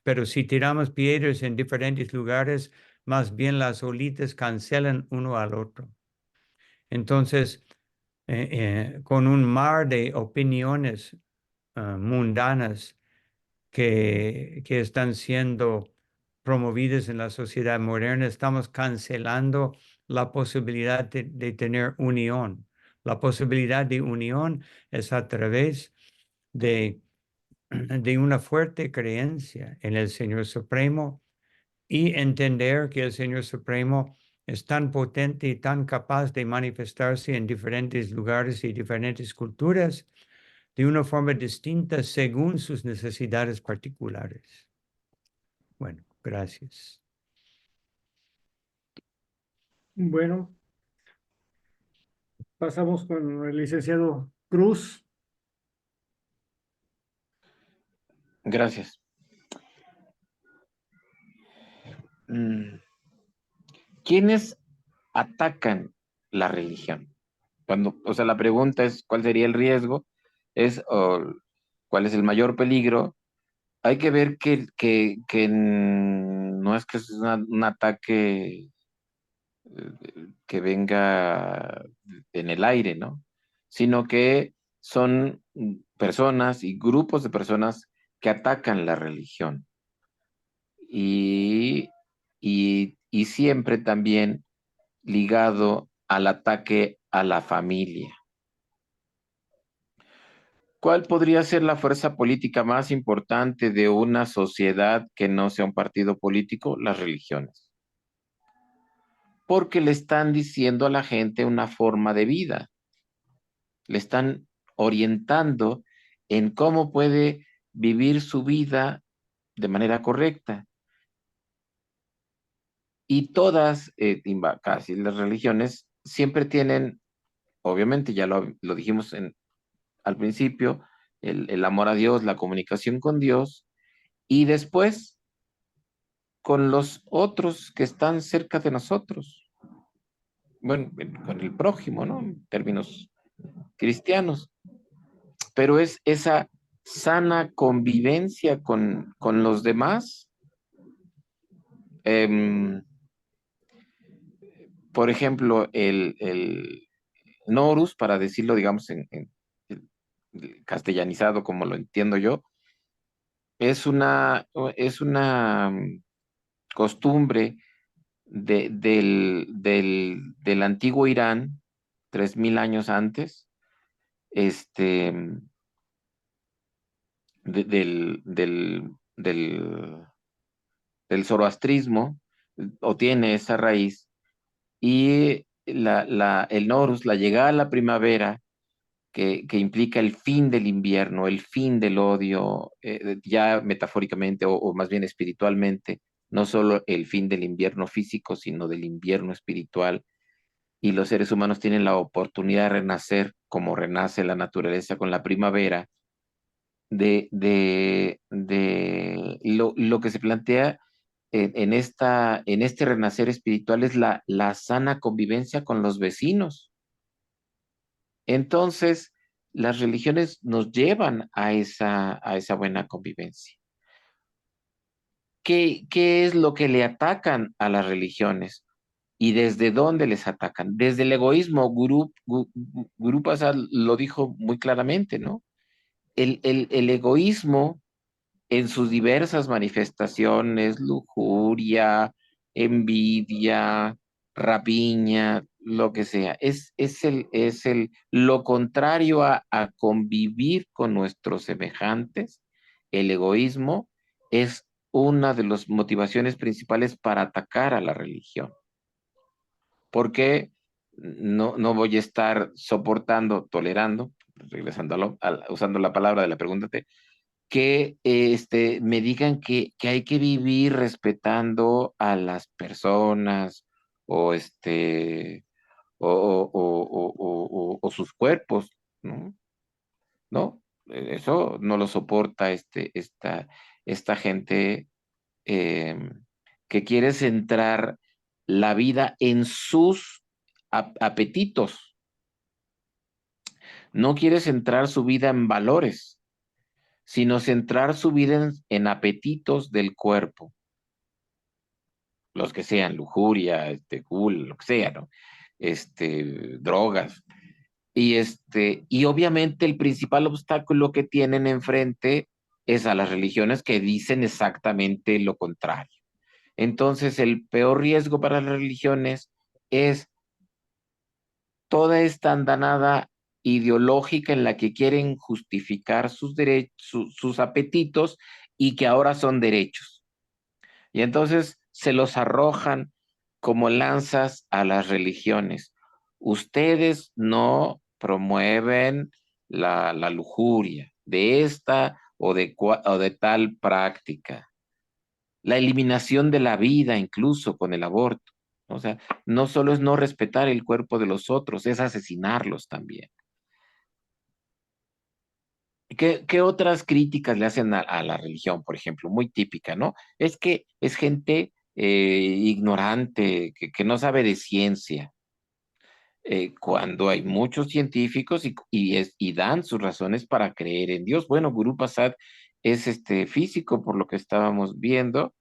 Pero si tiramos piedras en diferentes lugares, más bien las olitas cancelan uno al otro. Entonces, con un mar de opiniones mundanas que están siendo promovidas en la sociedad moderna, estamos cancelando la posibilidad de tener unión. La posibilidad de unión es a través de una fuerte creencia en el Señor Supremo y entender que el Señor Supremo es tan potente y tan capaz de manifestarse en diferentes lugares y diferentes culturas de una forma distinta según sus necesidades particulares. Bueno, gracias. Bueno, pasamos con el licenciado Cruz. Gracias. ¿Quiénes atacan la religión? O sea, la pregunta es, ¿cuál sería el riesgo? ¿Cuál es el mayor peligro? Hay que ver que no es que es un ataque que venga en el aire, ¿no? Sino que son personas y grupos de personas que atacan la religión. Y, y siempre también ligado al ataque a la familia. ¿Cuál podría ser la fuerza política más importante de una sociedad que no sea un partido político? Las religiones. Porque le están diciendo a la gente una forma de vida, le están orientando en cómo puede vivir su vida de manera correcta. Y todas, casi las religiones, siempre tienen, obviamente ya lo dijimos al principio, el amor a Dios, la comunicación con Dios, y después con los otros que están cerca de nosotros. Bueno, con el prójimo, ¿no? En términos cristianos. Pero es esa sana convivencia con los demás. Por ejemplo, el Norus, para decirlo, digamos, en castellanizado como lo entiendo yo, es una costumbre del antiguo Irán, 3000 años antes, este, del zoroastrismo, o tiene esa raíz, y el Norus, la llegada a la primavera, que implica el fin del invierno, el fin del odio, ya metafóricamente o más bien espiritualmente, no solo el fin del invierno físico, sino del invierno espiritual, y los seres humanos tienen la oportunidad de renacer como renace la naturaleza con la primavera, lo que se plantea en este renacer espiritual es la sana convivencia con los vecinos. Entonces, las religiones nos llevan a esa buena convivencia. ¿Qué es lo que le atacan a las religiones? ¿Y desde dónde les atacan? Desde el egoísmo. Guru Prasad lo dijo muy claramente, ¿no? El egoísmo en sus diversas manifestaciones, lujuria, envidia, rapiña, lo que sea, lo contrario a convivir con nuestros semejantes. El egoísmo es una de las motivaciones principales para atacar a la religión. ¿Por qué? no voy a estar soportando, tolerando, regresando usando la palabra de la pregunta, que me digan que hay que vivir respetando a las personas o, o sus cuerpos, ¿no? ¿No? Eso no lo soporta esta gente eh, que quiere centrar la vida en sus apetitos, no quiere centrar su vida en valores, sino centrar su vida en apetitos del cuerpo, los que sean, lujuria, gula, lo que sea, ¿no? Drogas. Y obviamente el principal obstáculo que tienen enfrente es a las religiones que dicen exactamente lo contrario. Entonces, el peor riesgo para las religiones es toda esta andanada ideológica en la que quieren justificar sus apetitos y que ahora son derechos. Y entonces se los arrojan como lanzas a las religiones. Ustedes no promueven la lujuria de esta o de tal práctica, la eliminación de la vida incluso con el aborto. O sea, no solo es no respetar el cuerpo de los otros, es asesinarlos también. ¿Qué otras críticas le hacen a la religión, por ejemplo? Muy típica, ¿no? Es que es gente ignorante, que no sabe de ciencia, cuando hay muchos científicos y dan sus razones para creer en Dios. Bueno, Guru Prasad es físico, por lo que estábamos viendo,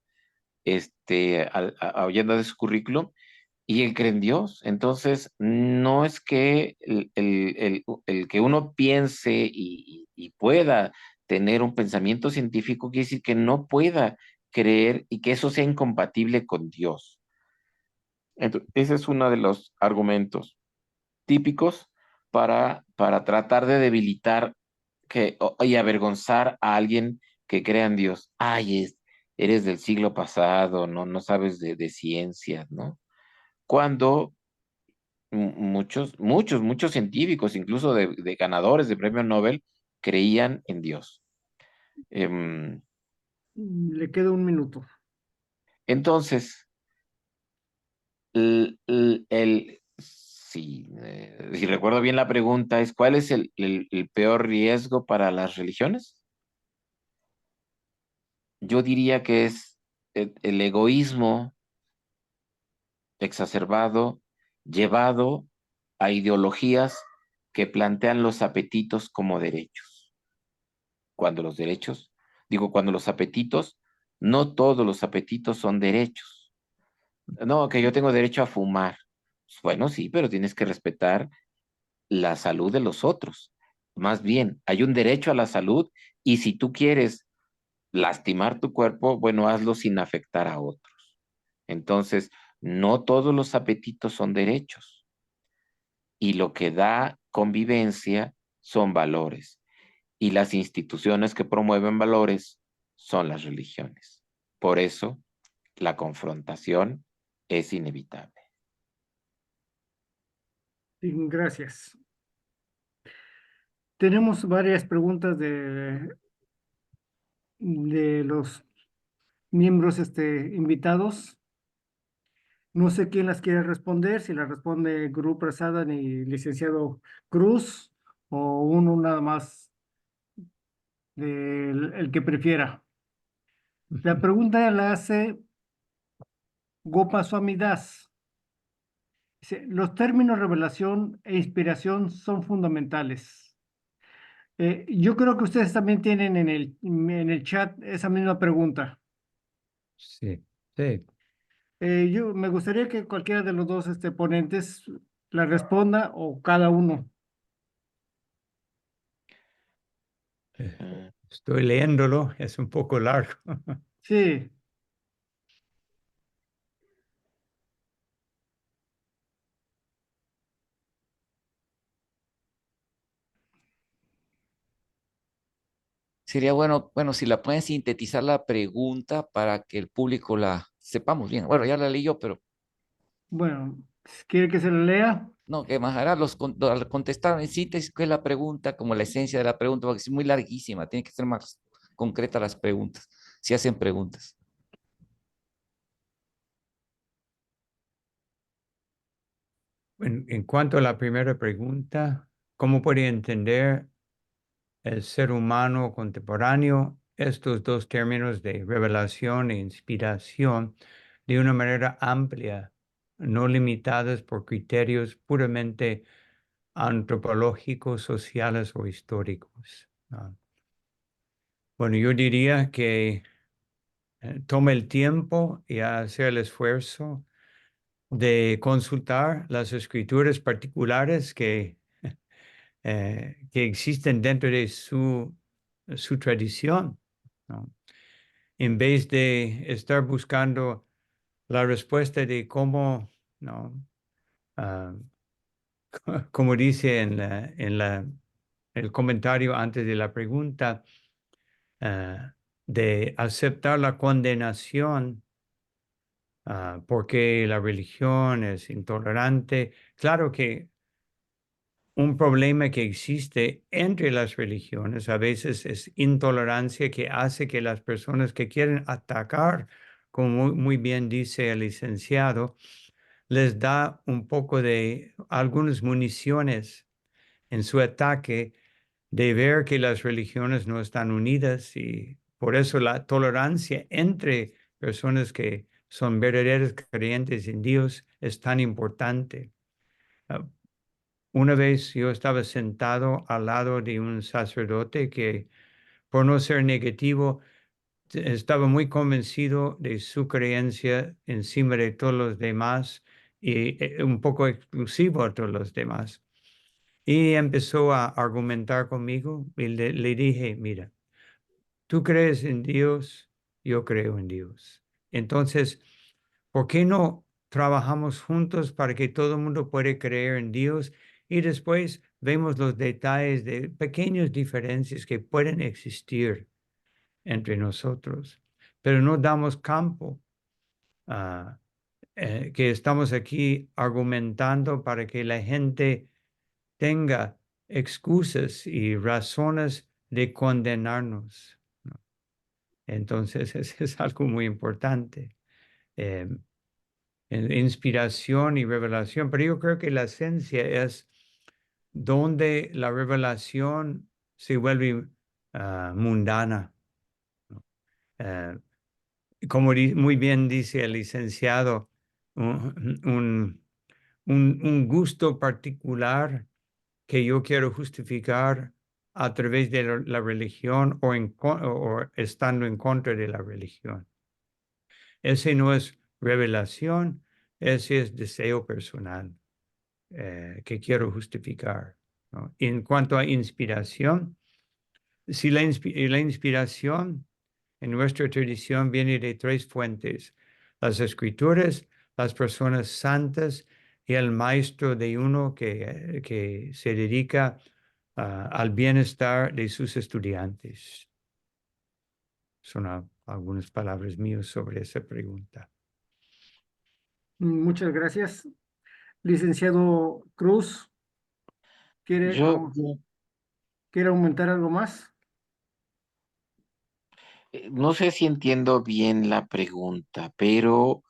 oyendo de su currículum, y él cree en Dios. Entonces, no es que el que uno piense y pueda tener un pensamiento científico, quiere decir que no pueda creer y que eso sea incompatible con Dios. Entonces, ese es uno de los argumentos típicos para tratar de debilitar y avergonzar a alguien que crea en Dios. Ay, eres del siglo pasado, no sabes de ciencias, ¿no? Cuando muchos científicos, incluso de ganadores de premio Nobel, creían en Dios. Em, Le queda un minuto. entonces, si recuerdo bien la pregunta, es ¿cuál es el peor riesgo para las religiones? Yo diría que es el egoísmo exacerbado, llevado a ideologías que plantean los apetitos como derechos. Cuando los derechos, cuando los apetitos, no todos los apetitos son derechos. No, que yo tengo derecho a fumar. Bueno, sí, pero tienes que respetar la salud de los otros. Más bien, hay un derecho a la salud y si tú quieres lastimar tu cuerpo, bueno, hazlo sin afectar a otros. Entonces, no todos los apetitos son derechos y lo que da convivencia son valores. Y las instituciones que promueven valores son las religiones. Por eso, la confrontación es inevitable. Sí, gracias. Tenemos varias preguntas de los miembros invitados. No sé quién las quiere responder, si las responde Guru Prasadan y licenciado Cruz, o uno nada más del el que prefiera. La pregunta la hace Gopa Swami Das. Dice, los términos revelación e inspiración son fundamentales. Yo creo que ustedes también tienen en el chat esa misma pregunta. Sí, sí. Yo me gustaría que cualquiera de los dos ponentes la responda o cada uno. Estoy leyéndolo, es un poco largo. Sí, Sería bueno, bueno, si la pueden sintetizar la pregunta para que el público la sepamos bien. Bueno, ya la leí yo, pero bueno, ¿quiere que se la lea? No, que Maharaj al contestar en síntesis, ¿qué es la pregunta? Como la esencia de la pregunta, porque es muy larguísima, tiene que ser más concreta las preguntas, si hacen preguntas. En cuanto a la primera pregunta, ¿cómo puede entender el ser humano contemporáneo estos dos términos de revelación e inspiración de una manera amplia, no limitadas por criterios puramente antropológicos, sociales o históricos? Bueno, yo diría que tome el tiempo y hacer el esfuerzo de consultar las escrituras particulares que existen dentro de su tradición, ¿no? En vez de estar buscando la respuesta de cómo, ¿no? Ah, como dice el comentario antes de la pregunta, de aceptar la condenación porque la religión es intolerante. Claro que un problema que existe entre las religiones a veces es intolerancia que hace que las personas que quieren atacar, como muy bien dice el licenciado, les da un poco de algunas municiones en su ataque de ver que las religiones no están unidas y por eso la tolerancia entre personas que son verdaderos creyentes en Dios es tan importante. Ah, Una vez yo estaba sentado al lado de un sacerdote que, por no ser negativo, estaba muy convencido de su creencia encima de todos los demás y un poco exclusivo a todos los demás. Y empezó a argumentar conmigo y le dije, mira, tú crees en Dios, yo creo en Dios. Entonces, ¿por qué no trabajamos juntos para que todo el mundo pueda creer en Dios y después vemos los detalles de pequeñas diferencias que pueden existir entre nosotros, pero no damos campo, ah, que estamos aquí argumentando para que la gente tenga excusas y razones de condenarnos, ¿no? Entonces, es algo muy importante. Eh, Inspiración y revelación, pero yo creo que la esencia es donde la revelación se vuelve mundana, ¿no? Eh, Como muy bien dice el licenciado, un, un- un gusto particular que yo quiero justificar a través de la religión o estando en contra de la religión. Ese no es revelación, ese es deseo personal que quiero justificar, ¿no? En cuanto a inspiración, si la inspiración en nuestra tradición viene de tres fuentes: las escrituras, las personas santas y el maestro de uno que se dedica al bienestar de sus estudiantes. Son algunas palabras mías sobre esa pregunta. Muchas gracias. Licenciado Cruz, ¿quiere, Yo, quiere aumentar algo más? no sé si entiendo bien la pregunta, pero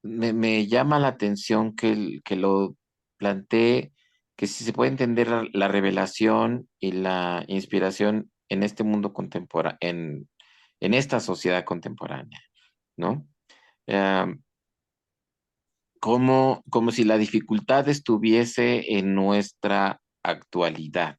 me llama la atención que lo plantee, que si se puede entender la revelación y la inspiración en este mundo contemporáneo, en esta sociedad contemporánea, ¿no? Eh, como si la dificultad estuviese en nuestra actualidad.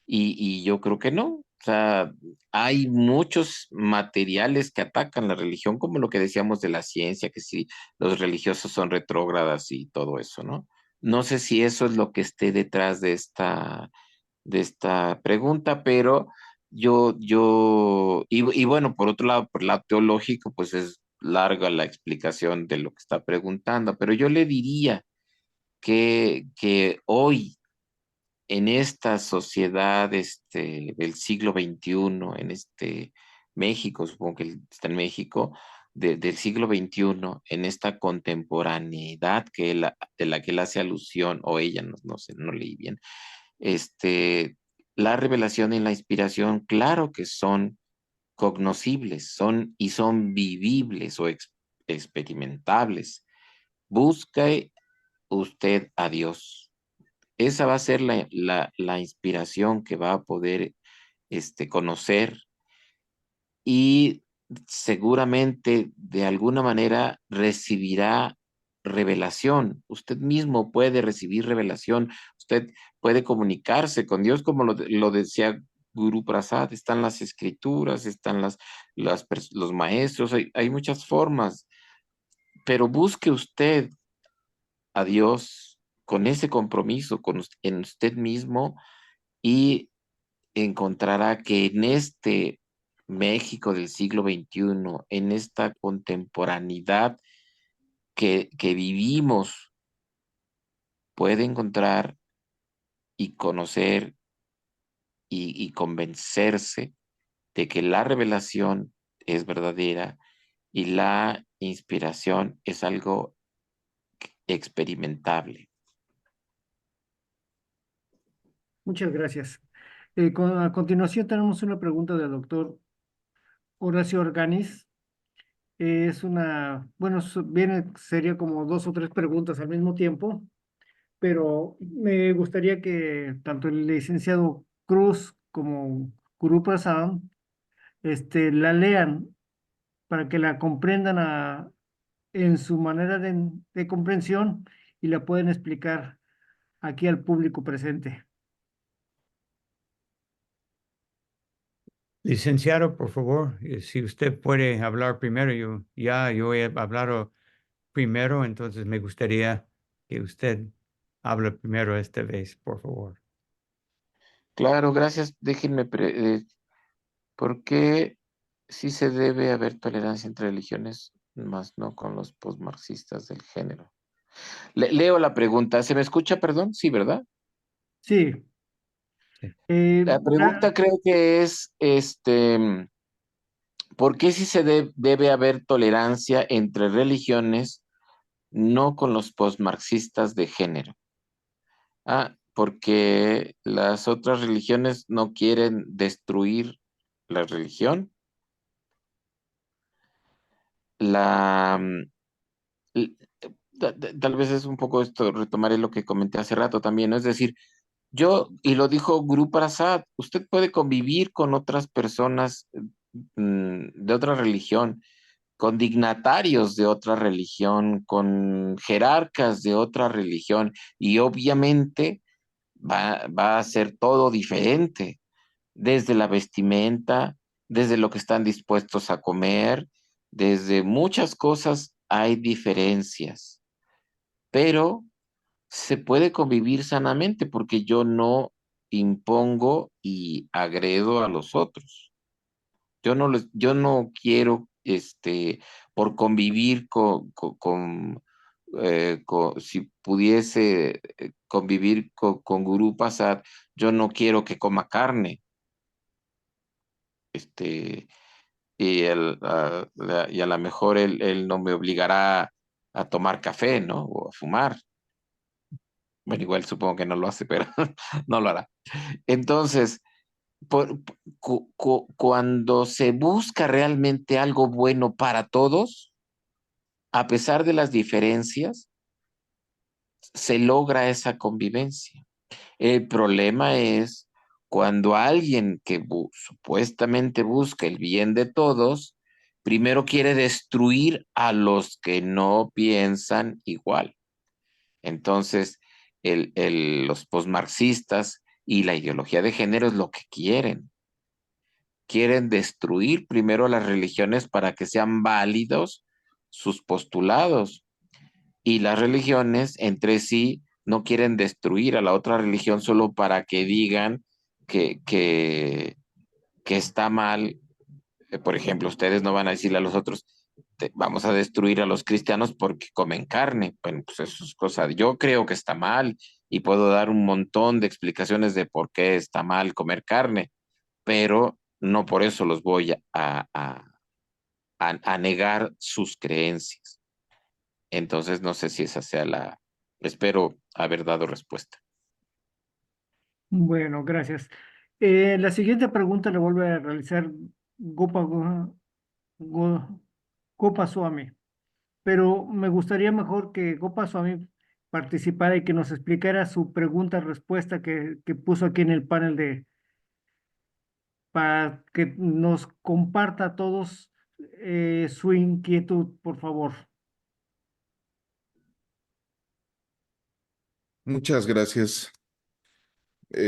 Y yo creo que no. O sea, hay muchos materiales que atacan la religión, como lo que decíamos de la ciencia, que si los religiosos son retrógradas y todo eso, ¿no? No sé si eso es lo que esté detrás de esta pregunta, pero y bueno, por otro lado, por el lado teológico, pues es larga la explicación de lo que está preguntando, pero yo le diría que hoy en esta sociedad del siglo XXI, México, supongo que él está en México, del siglo XXI, en esta contemporaneidad de la que él hace alusión, o ella, no sé, no leí bien, la revelación y la inspiración, claro que son cognoscibles, son vivibles o experimentables. Busque usted a Dios. Esa va a ser la inspiración que va a poder conocer, y seguramente de alguna manera recibirá revelación. Usted mismo puede recibir revelación, usted puede comunicarse con Dios, como lo decía Guru Prasad. Están las escrituras, están los maestros, hay muchas formas, pero busque usted a Dios con ese compromiso en usted mismo, y encontrará que en este México del siglo XXI, en esta contemporaneidad que vivimos, puede encontrar y conocer y convencerse de que la revelación es verdadera y la inspiración es algo experimentable. Muchas gracias. A continuación tenemos una pregunta del doctor Horacio Organiz. Es una, bueno, sería como dos o tres preguntas al mismo tiempo, pero me gustaría que tanto el licenciado Cruz como Guru Prasad la lean para que la comprendan en su manera de comprensión y la pueden explicar aquí al público presente. Licenciado, por favor, si usted puede hablar primero, yo he hablado primero, entonces me gustaría que usted hable primero esta vez, por favor. Claro, gracias. Déjenme, ¿por qué sí se debe haber tolerancia entre religiones, más no con los postmarxistas del género? Leo la pregunta. ¿Se me escucha, perdón? Sí, ¿verdad? Sí. Sí. La pregunta creo que es, ¿por qué sí se debe haber tolerancia entre religiones, no con los postmarxistas de género? Porque las otras religiones no quieren destruir la religión. La, l- Tal vez es un poco esto, retomaré lo que comenté hace rato también, ¿no? Es decir, y lo dijo Guru Prasad, usted puede convivir con otras personas de otra religión, con dignatarios de otra religión, con jerarcas de otra religión, y obviamente va a ser todo diferente, desde la vestimenta, desde lo que están dispuestos a comer, desde muchas cosas hay diferencias, pero se puede convivir sanamente porque yo no impongo y agredo a los otros. Yo no quiero, por convivir si pudiese convivir con Guru Prasad, yo no quiero que coma carne, y a lo mejor él no me obligará a tomar café, ¿no? O a fumar. Bueno, igual supongo que no lo hace, pero no lo hará. Entonces, cuando se busca realmente algo bueno para todos, a pesar de las diferencias, se logra esa convivencia. El problema es cuando alguien que supuestamente busca el bien de todos, primero quiere destruir a los que no piensan igual. Entonces, los posmarxistas y la ideología de género es lo que quieren. Quieren destruir primero las religiones para que sean válidos sus postulados. Y las religiones entre sí no quieren destruir a la otra religión solo para que digan que está mal. Por ejemplo, ustedes no van a decirle a los otros, vamos a destruir a los cristianos porque comen carne. Bueno, pues eso es cosa, yo creo que está mal y puedo dar un montón de explicaciones de por qué está mal comer carne, pero no por eso los voy a negar sus creencias. Entonces, no sé si esa sea la... Espero haber dado respuesta. Bueno, gracias. La siguiente pregunta la vuelve a realizar Gopa, Go- Gopa Swami, pero me gustaría mejor que Gopa Swami participara y que nos explicara su pregunta-respuesta que puso aquí en el panel para que nos comparta a todos su inquietud, por favor. Muchas gracias.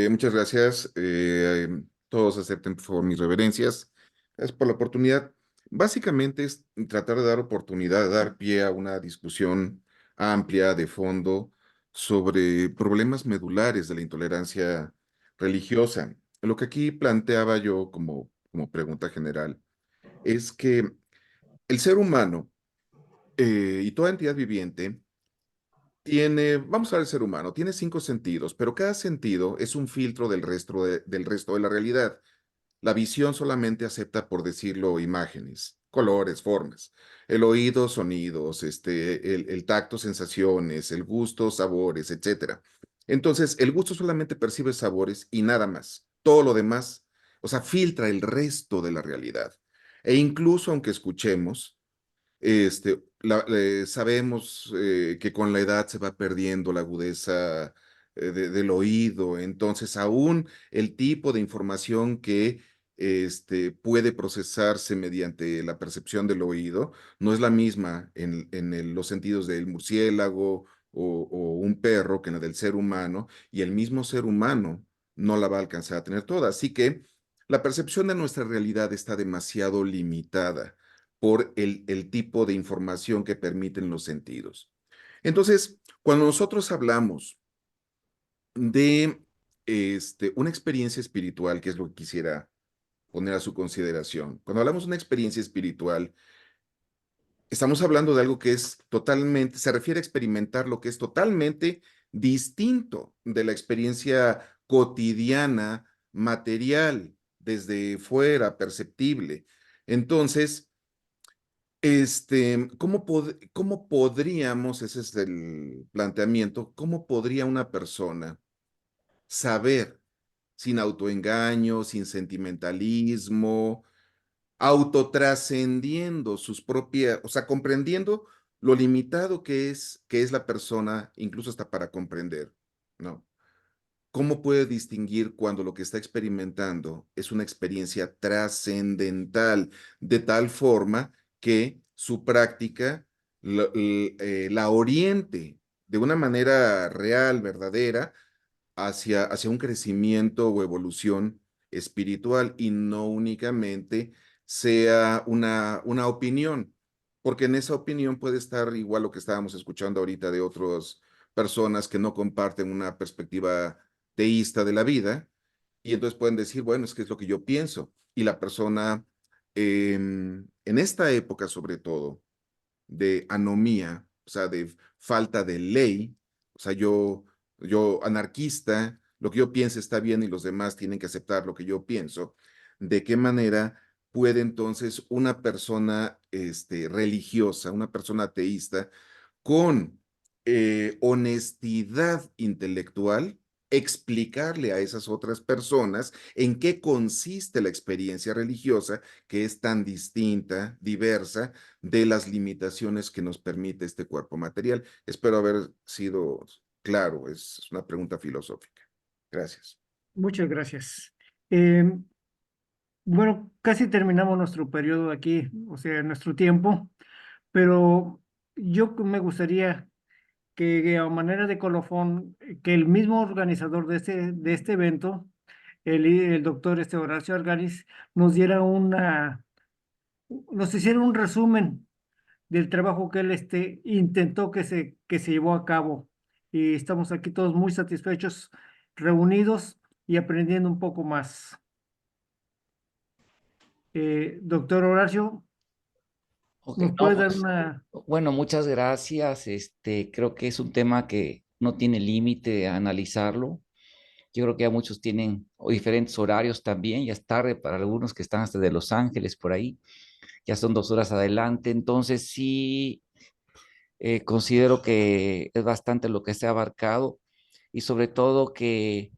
Muchas gracias. Todos acepten por favor mis reverencias. Gracias por la oportunidad. Básicamente es tratar de dar oportunidad, de dar pie a una discusión amplia, de fondo, sobre problemas medulares de la intolerancia religiosa. Lo que aquí planteaba yo como pregunta general es que el ser humano y toda entidad viviente tiene, vamos a ver el ser humano, tiene 5 sentidos, pero cada sentido es un filtro del resto de la realidad. La visión solamente acepta, por decirlo, imágenes, colores, formas. El oído, sonidos, el tacto, sensaciones, el gusto, sabores, etcétera. Entonces, el gusto solamente percibe sabores y nada más. Todo lo demás, o sea, filtra el resto de la realidad. E incluso aunque escuchemos, sabemos que con la edad se va perdiendo la agudeza del oído, entonces aún el tipo de información que puede procesarse mediante la percepción del oído no es la misma en los sentidos del murciélago o un perro que en el del ser humano, y el mismo ser humano no la va a alcanzar a tener toda. Así que la percepción de nuestra realidad está demasiado limitada por el tipo de información que permiten los sentidos. Entonces, cuando nosotros hablamos de una experiencia espiritual, que es lo que quisiera poner a su consideración, cuando hablamos de una experiencia espiritual, estamos hablando de algo que es totalmente, se refiere a experimentar lo que es totalmente distinto de la experiencia cotidiana, material, desde fuera, perceptible. Entonces, ¿cómo podríamos, ese es el planteamiento, cómo podría una persona saber sin autoengaño, sin sentimentalismo, autotrascendiendo sus propias, o sea, comprendiendo lo limitado que es la persona, incluso hasta para comprender, ¿no? ¿Cómo puede distinguir cuando lo que está experimentando es una experiencia trascendental, de tal forma que su práctica la oriente de una manera real, verdadera, hacia un crecimiento o evolución espiritual, y no únicamente sea una opinión? Porque en esa opinión puede estar igual lo que estábamos escuchando ahorita de otras personas que no comparten una perspectiva teísta de la vida, y entonces pueden decir, bueno, es que es lo que yo pienso. Y la persona, en esta época sobre todo, de anomía, o sea, de falta de ley, o sea, yo anarquista, lo que yo pienso está bien y los demás tienen que aceptar lo que yo pienso. ¿De qué manera puede entonces una persona religiosa, una persona ateísta, con honestidad intelectual, explicarle a esas otras personas en qué consiste la experiencia religiosa, que es tan distinta, diversa, de las limitaciones que nos permite este cuerpo material? Espero haber sido claro, es una pregunta filosófica. Gracias. Muchas gracias. Em, bueno, casi terminamos nuestro periodo aquí, o sea, nuestro tiempo, pero yo me gustaría que a manera de colofón, que el mismo organizador de este evento, el doctor Horacio Arganis, nos diera nos hiciera un resumen del trabajo que él intentó que se llevó a cabo. Y estamos aquí todos muy satisfechos, reunidos y aprendiendo un poco más. Doctor Horacio, Ok, ¿nos no, puede dar pues, una... bueno, muchas gracias. Creo que es un tema que no tiene límite a analizarlo. Yo creo que ya muchos tienen diferentes horarios también, ya es tarde para algunos que están hasta de Los Ángeles por ahí, ya son 2 horas adelante, entonces sí considero que es bastante lo que se ha abarcado y sobre todo que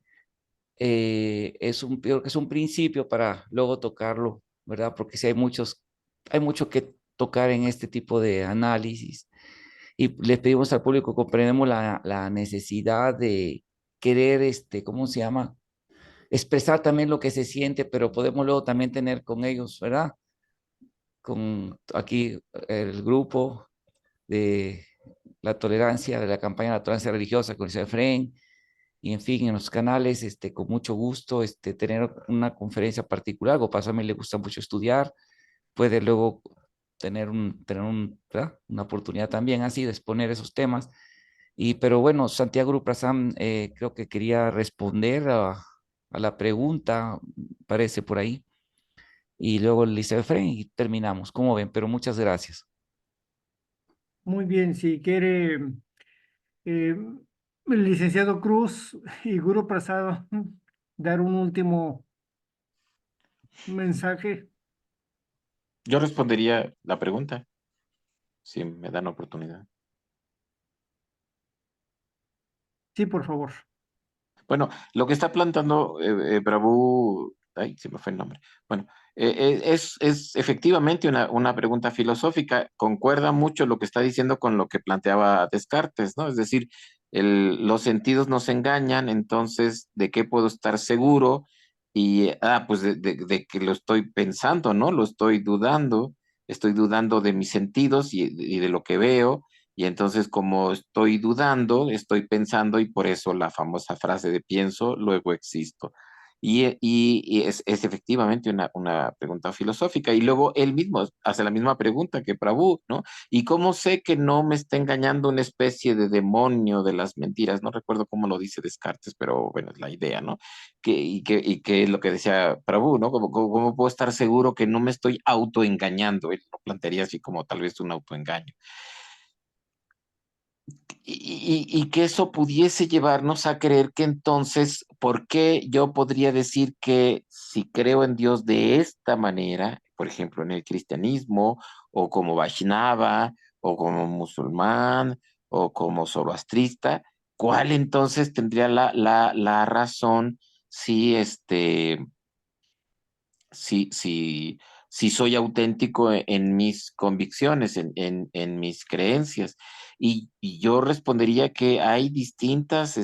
creo que es un principio para luego tocarlo, ¿verdad? Porque sí hay mucho que tocar en este tipo de análisis y le pedimos al público, comprendemos la necesidad de querer, ¿cómo se llama? Expresar también lo que se siente, pero podemos luego también tener con ellos, ¿verdad? Con aquí el grupo de la tolerancia, de la campaña de la tolerancia religiosa con el Efraín, y en fin, en los canales, con mucho gusto, tener una conferencia particular. Algo pasa, a mí le gusta mucho estudiar, puede luego ¿verdad? Una oportunidad también así de exponer esos temas. Pero bueno, Santiago Gruprasam, creo que quería responder a la pregunta, parece por ahí, y luego el Liceo Efraín y terminamos, como ven, pero muchas gracias. Muy bien, si quiere, el licenciado Cruz y Guru Prasad dar un último mensaje. Yo respondería la pregunta, si me dan oportunidad. Sí, por favor. Bueno, lo que está plantando Prabhu, ay, se me fue el nombre. Bueno, es efectivamente una pregunta filosófica. Concuerda mucho lo que está diciendo con lo que planteaba Descartes, ¿no? Es decir, los sentidos nos engañan, entonces, ¿de qué puedo estar seguro? Y, pues de que lo estoy pensando, ¿no? Lo estoy dudando de mis sentidos y de lo que veo. Y entonces, como estoy dudando, estoy pensando y por eso la famosa frase de pienso, luego existo. Y es efectivamente una pregunta filosófica. Y luego él mismo hace la misma pregunta que Prabhu, ¿no? ¿Y cómo sé que no me está engañando una especie de demonio de las mentiras? No recuerdo cómo lo dice Descartes, pero bueno, es la idea, ¿no? Que es lo que decía Prabhu, ¿no? ¿Cómo puedo estar seguro que no me estoy autoengañando? Él lo plantearía así como tal vez un autoengaño y que eso pudiese llevarnos a creer que entonces, ¿por qué yo podría decir que si creo en Dios de esta manera, por ejemplo, en el cristianismo, o como Vaishnava, o como musulmán, o como zoroastrista, cuál entonces tendría la razón si si, si, si soy auténtico en mis convicciones, en mis creencias? Y yo respondería que hay distintas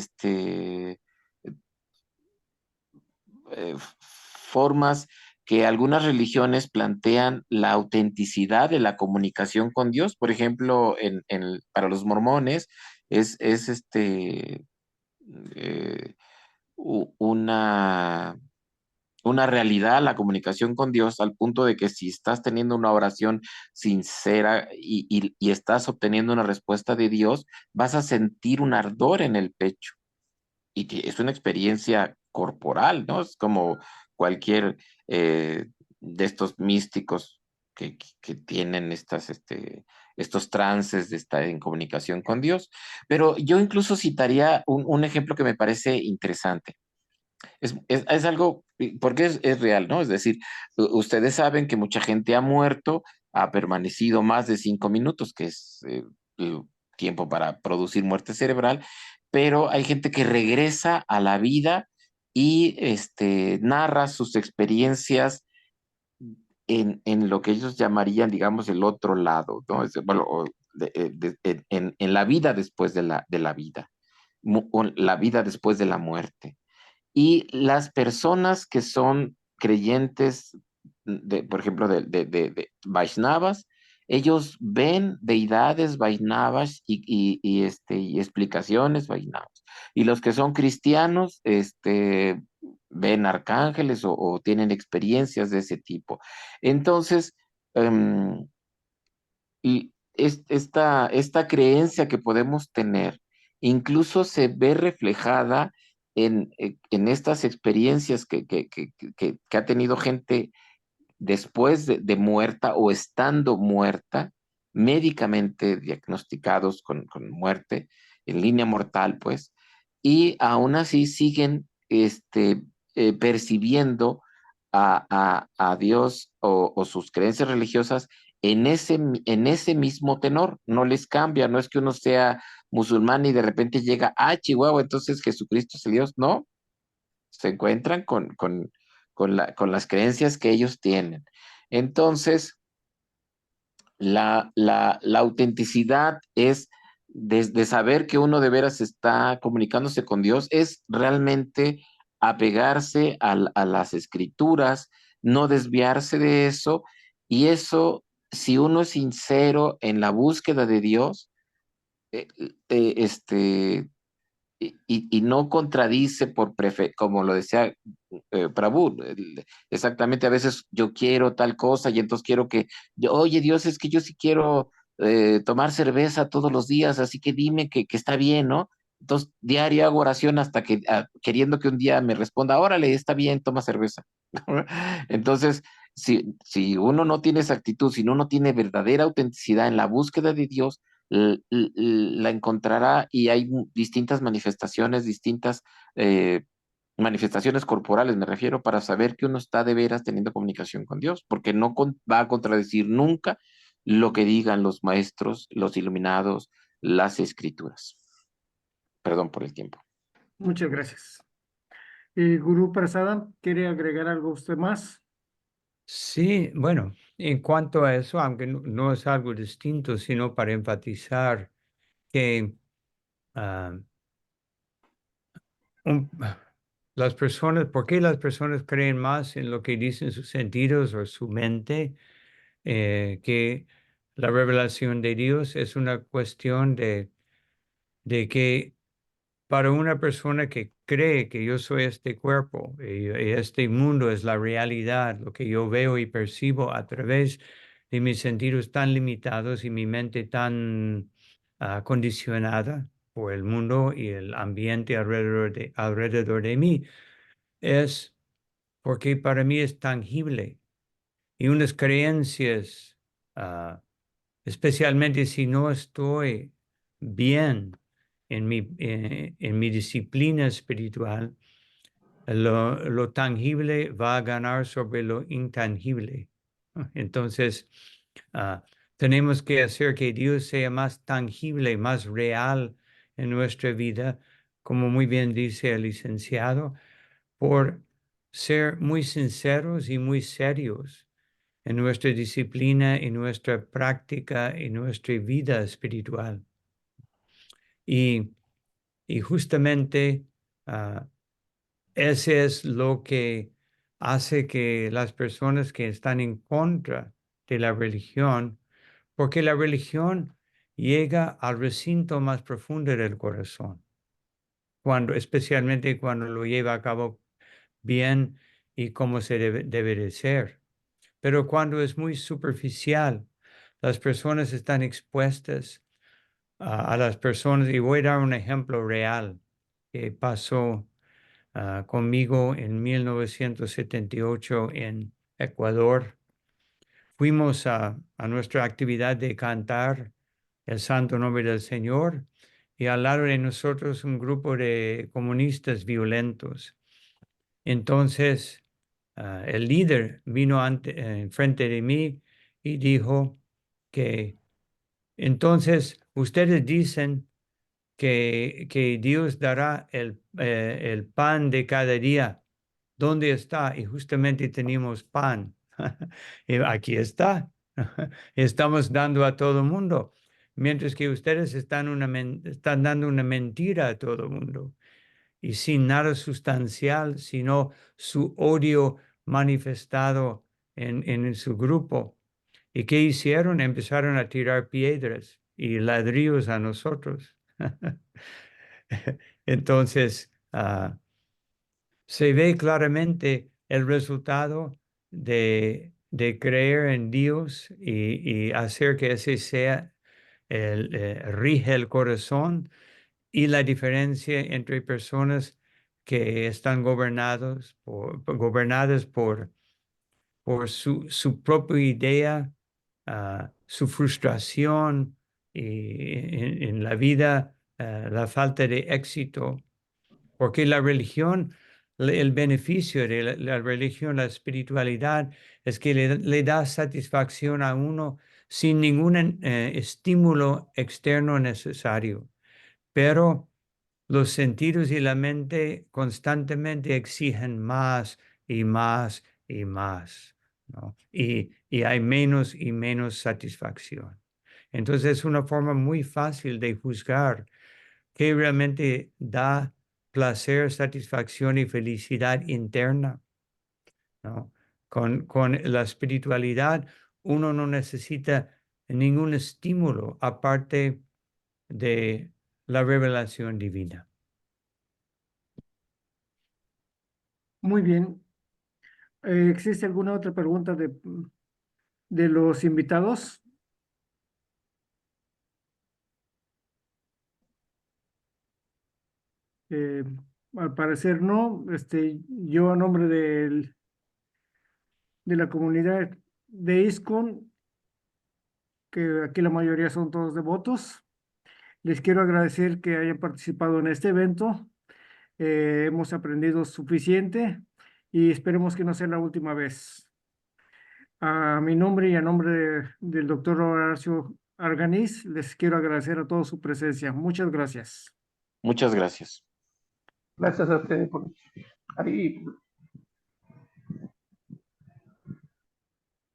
formas que algunas religiones plantean la autenticidad de la comunicación con Dios. Por ejemplo, para los mormones es eh, una realidad la comunicación con Dios, al punto de que si estás teniendo una oración sincera y estás obteniendo una respuesta de Dios, vas a sentir un ardor en el pecho. Y que es una experiencia corporal, ¿no? Es como cualquier de estos místicos que tienen estos trances de estar en comunicación con Dios. Pero yo incluso citaría un ejemplo que me parece interesante. Es algo, porque es real, ¿no? Es decir, ustedes saben que mucha gente ha muerto, ha permanecido más de 5 minutos, que es el tiempo para producir muerte cerebral, pero hay gente que regresa a la vida y narra sus experiencias en lo que ellos llamarían, digamos, el otro lado, ¿no? Bueno, en la vida después de la vida, o la vida después de la muerte. Y las personas que son creyentes, por ejemplo, de Vaishnavas, ellos ven deidades Vaishnavas y explicaciones Vaishnavas. Y los que son cristianos, ven arcángeles o tienen experiencias de ese tipo. Entonces, y esta creencia que podemos tener incluso se ve reflejada en estas experiencias que ha tenido gente después de muerta o estando muerta, médicamente diagnosticados con muerte en línea mortal, pues, y aún así siguen percibiendo a Dios o sus creencias religiosas en ese mismo tenor. No les cambia, no es que uno sea musulmán y de repente llega, Chihuahua, entonces Jesucristo es el Dios. No, se encuentran con las creencias que ellos tienen. Entonces, la autenticidad es de saber que uno de veras está comunicándose con Dios, es realmente apegarse a las escrituras, no desviarse de eso, y eso, si uno es sincero en la búsqueda de Dios, eh, eh, este, y no contradice como lo decía Prabhu, exactamente, a veces yo quiero tal cosa y entonces quiero oye Dios, es que yo sí quiero tomar cerveza todos los días, así que dime que está bien, ¿no? Entonces, diario hago oración hasta queriendo que un día me responda, órale, está bien, toma cerveza. Entonces, si uno no tiene esa actitud, si uno no tiene verdadera autenticidad en la búsqueda de Dios, la encontrará y hay distintas manifestaciones, distintas manifestaciones corporales, me refiero, para saber que uno está de veras teniendo comunicación con Dios, porque no va a contradecir nunca lo que digan los maestros, los iluminados, las escrituras. Perdón por el tiempo. Muchas gracias. Gurú Prasada, ¿quiere agregar algo usted más? Sí, bueno, en cuanto a eso, aunque no es algo distinto, sino para enfatizar que ah, un- las personas, ¿por qué las personas creen más en lo que dicen sus sentidos o su mente que la revelación de Dios? Es una cuestión de que para una persona que cree que yo soy este cuerpo y este mundo es la realidad, lo que yo veo y percibo a través de mis sentidos tan limitados y mi mente tan condicionada por el mundo y el ambiente alrededor de mí, es porque para mí es tangible y unas creencias, ah, especialmente si no estoy bien en mi disciplina espiritual, lo tangible va a ganar sobre lo intangible. Entonces, ah, tenemos que hacer que Dios sea más tangible, más real en nuestra vida, como muy bien dice el licenciado, por ser muy sinceros y muy serios en nuestra disciplina, en nuestra práctica, en nuestra vida espiritual. Y, y justamente ese es lo que hace que las personas que están en contra de la religión, porque la religión llega al recinto más profundo del corazón, especialmente cuando lo lleva a cabo bien y como se debe de ser. Pero cuando es muy superficial, las personas están expuestas a las personas, y voy a dar un ejemplo real que pasó conmigo en 1978 en Ecuador. Fuimos a nuestra actividad de cantar el santo nombre del Señor y al lado de nosotros un grupo de comunistas violentos. Entonces, el líder vino enfrente de mí y dijo que entonces ustedes dicen que Dios dará el pan de cada día. ¿Dónde está? Y justamente tenemos pan. Y aquí está. Estamos dando a todo el mundo, mientras que ustedes están dando una mentira a todo el mundo y sin nada sustancial, sino su odio manifestado en su grupo. ¿Y qué hicieron? Empezaron a tirar piedras y ladrillos a nosotros. Entonces, se ve claramente el resultado de creer en Dios y hacer que ese sea rige el corazón y la diferencia entre personas que están gobernadas por su propia idea, su frustración y en la vida, la falta de éxito, porque la religión el beneficio de la religión, la espiritualidad, es que le da satisfacción a uno sin ningún estímulo externo necesario. Pero los sentidos y la mente constantemente exigen más y más y más, ¿no? Y hay menos y menos satisfacción. Entonces es una forma muy fácil de juzgar qué realmente da placer, satisfacción y felicidad interna, ¿no? Con la espiritualidad uno no necesita ningún estímulo aparte de la revelación divina. Muy bien. ¿Existe alguna otra pregunta de los invitados? Eh, Al parecer no. Yo a nombre de la comunidad de ISKCON, que aquí la mayoría son todos devotos, les quiero agradecer que hayan participado en este evento. Hemos aprendido suficiente y esperemos que no sea la última vez. A mi nombre y a nombre del doctor Horacio Arganiz, les quiero agradecer a todos su presencia. Muchas gracias. Muchas gracias. Gracias a ustedes por ahí.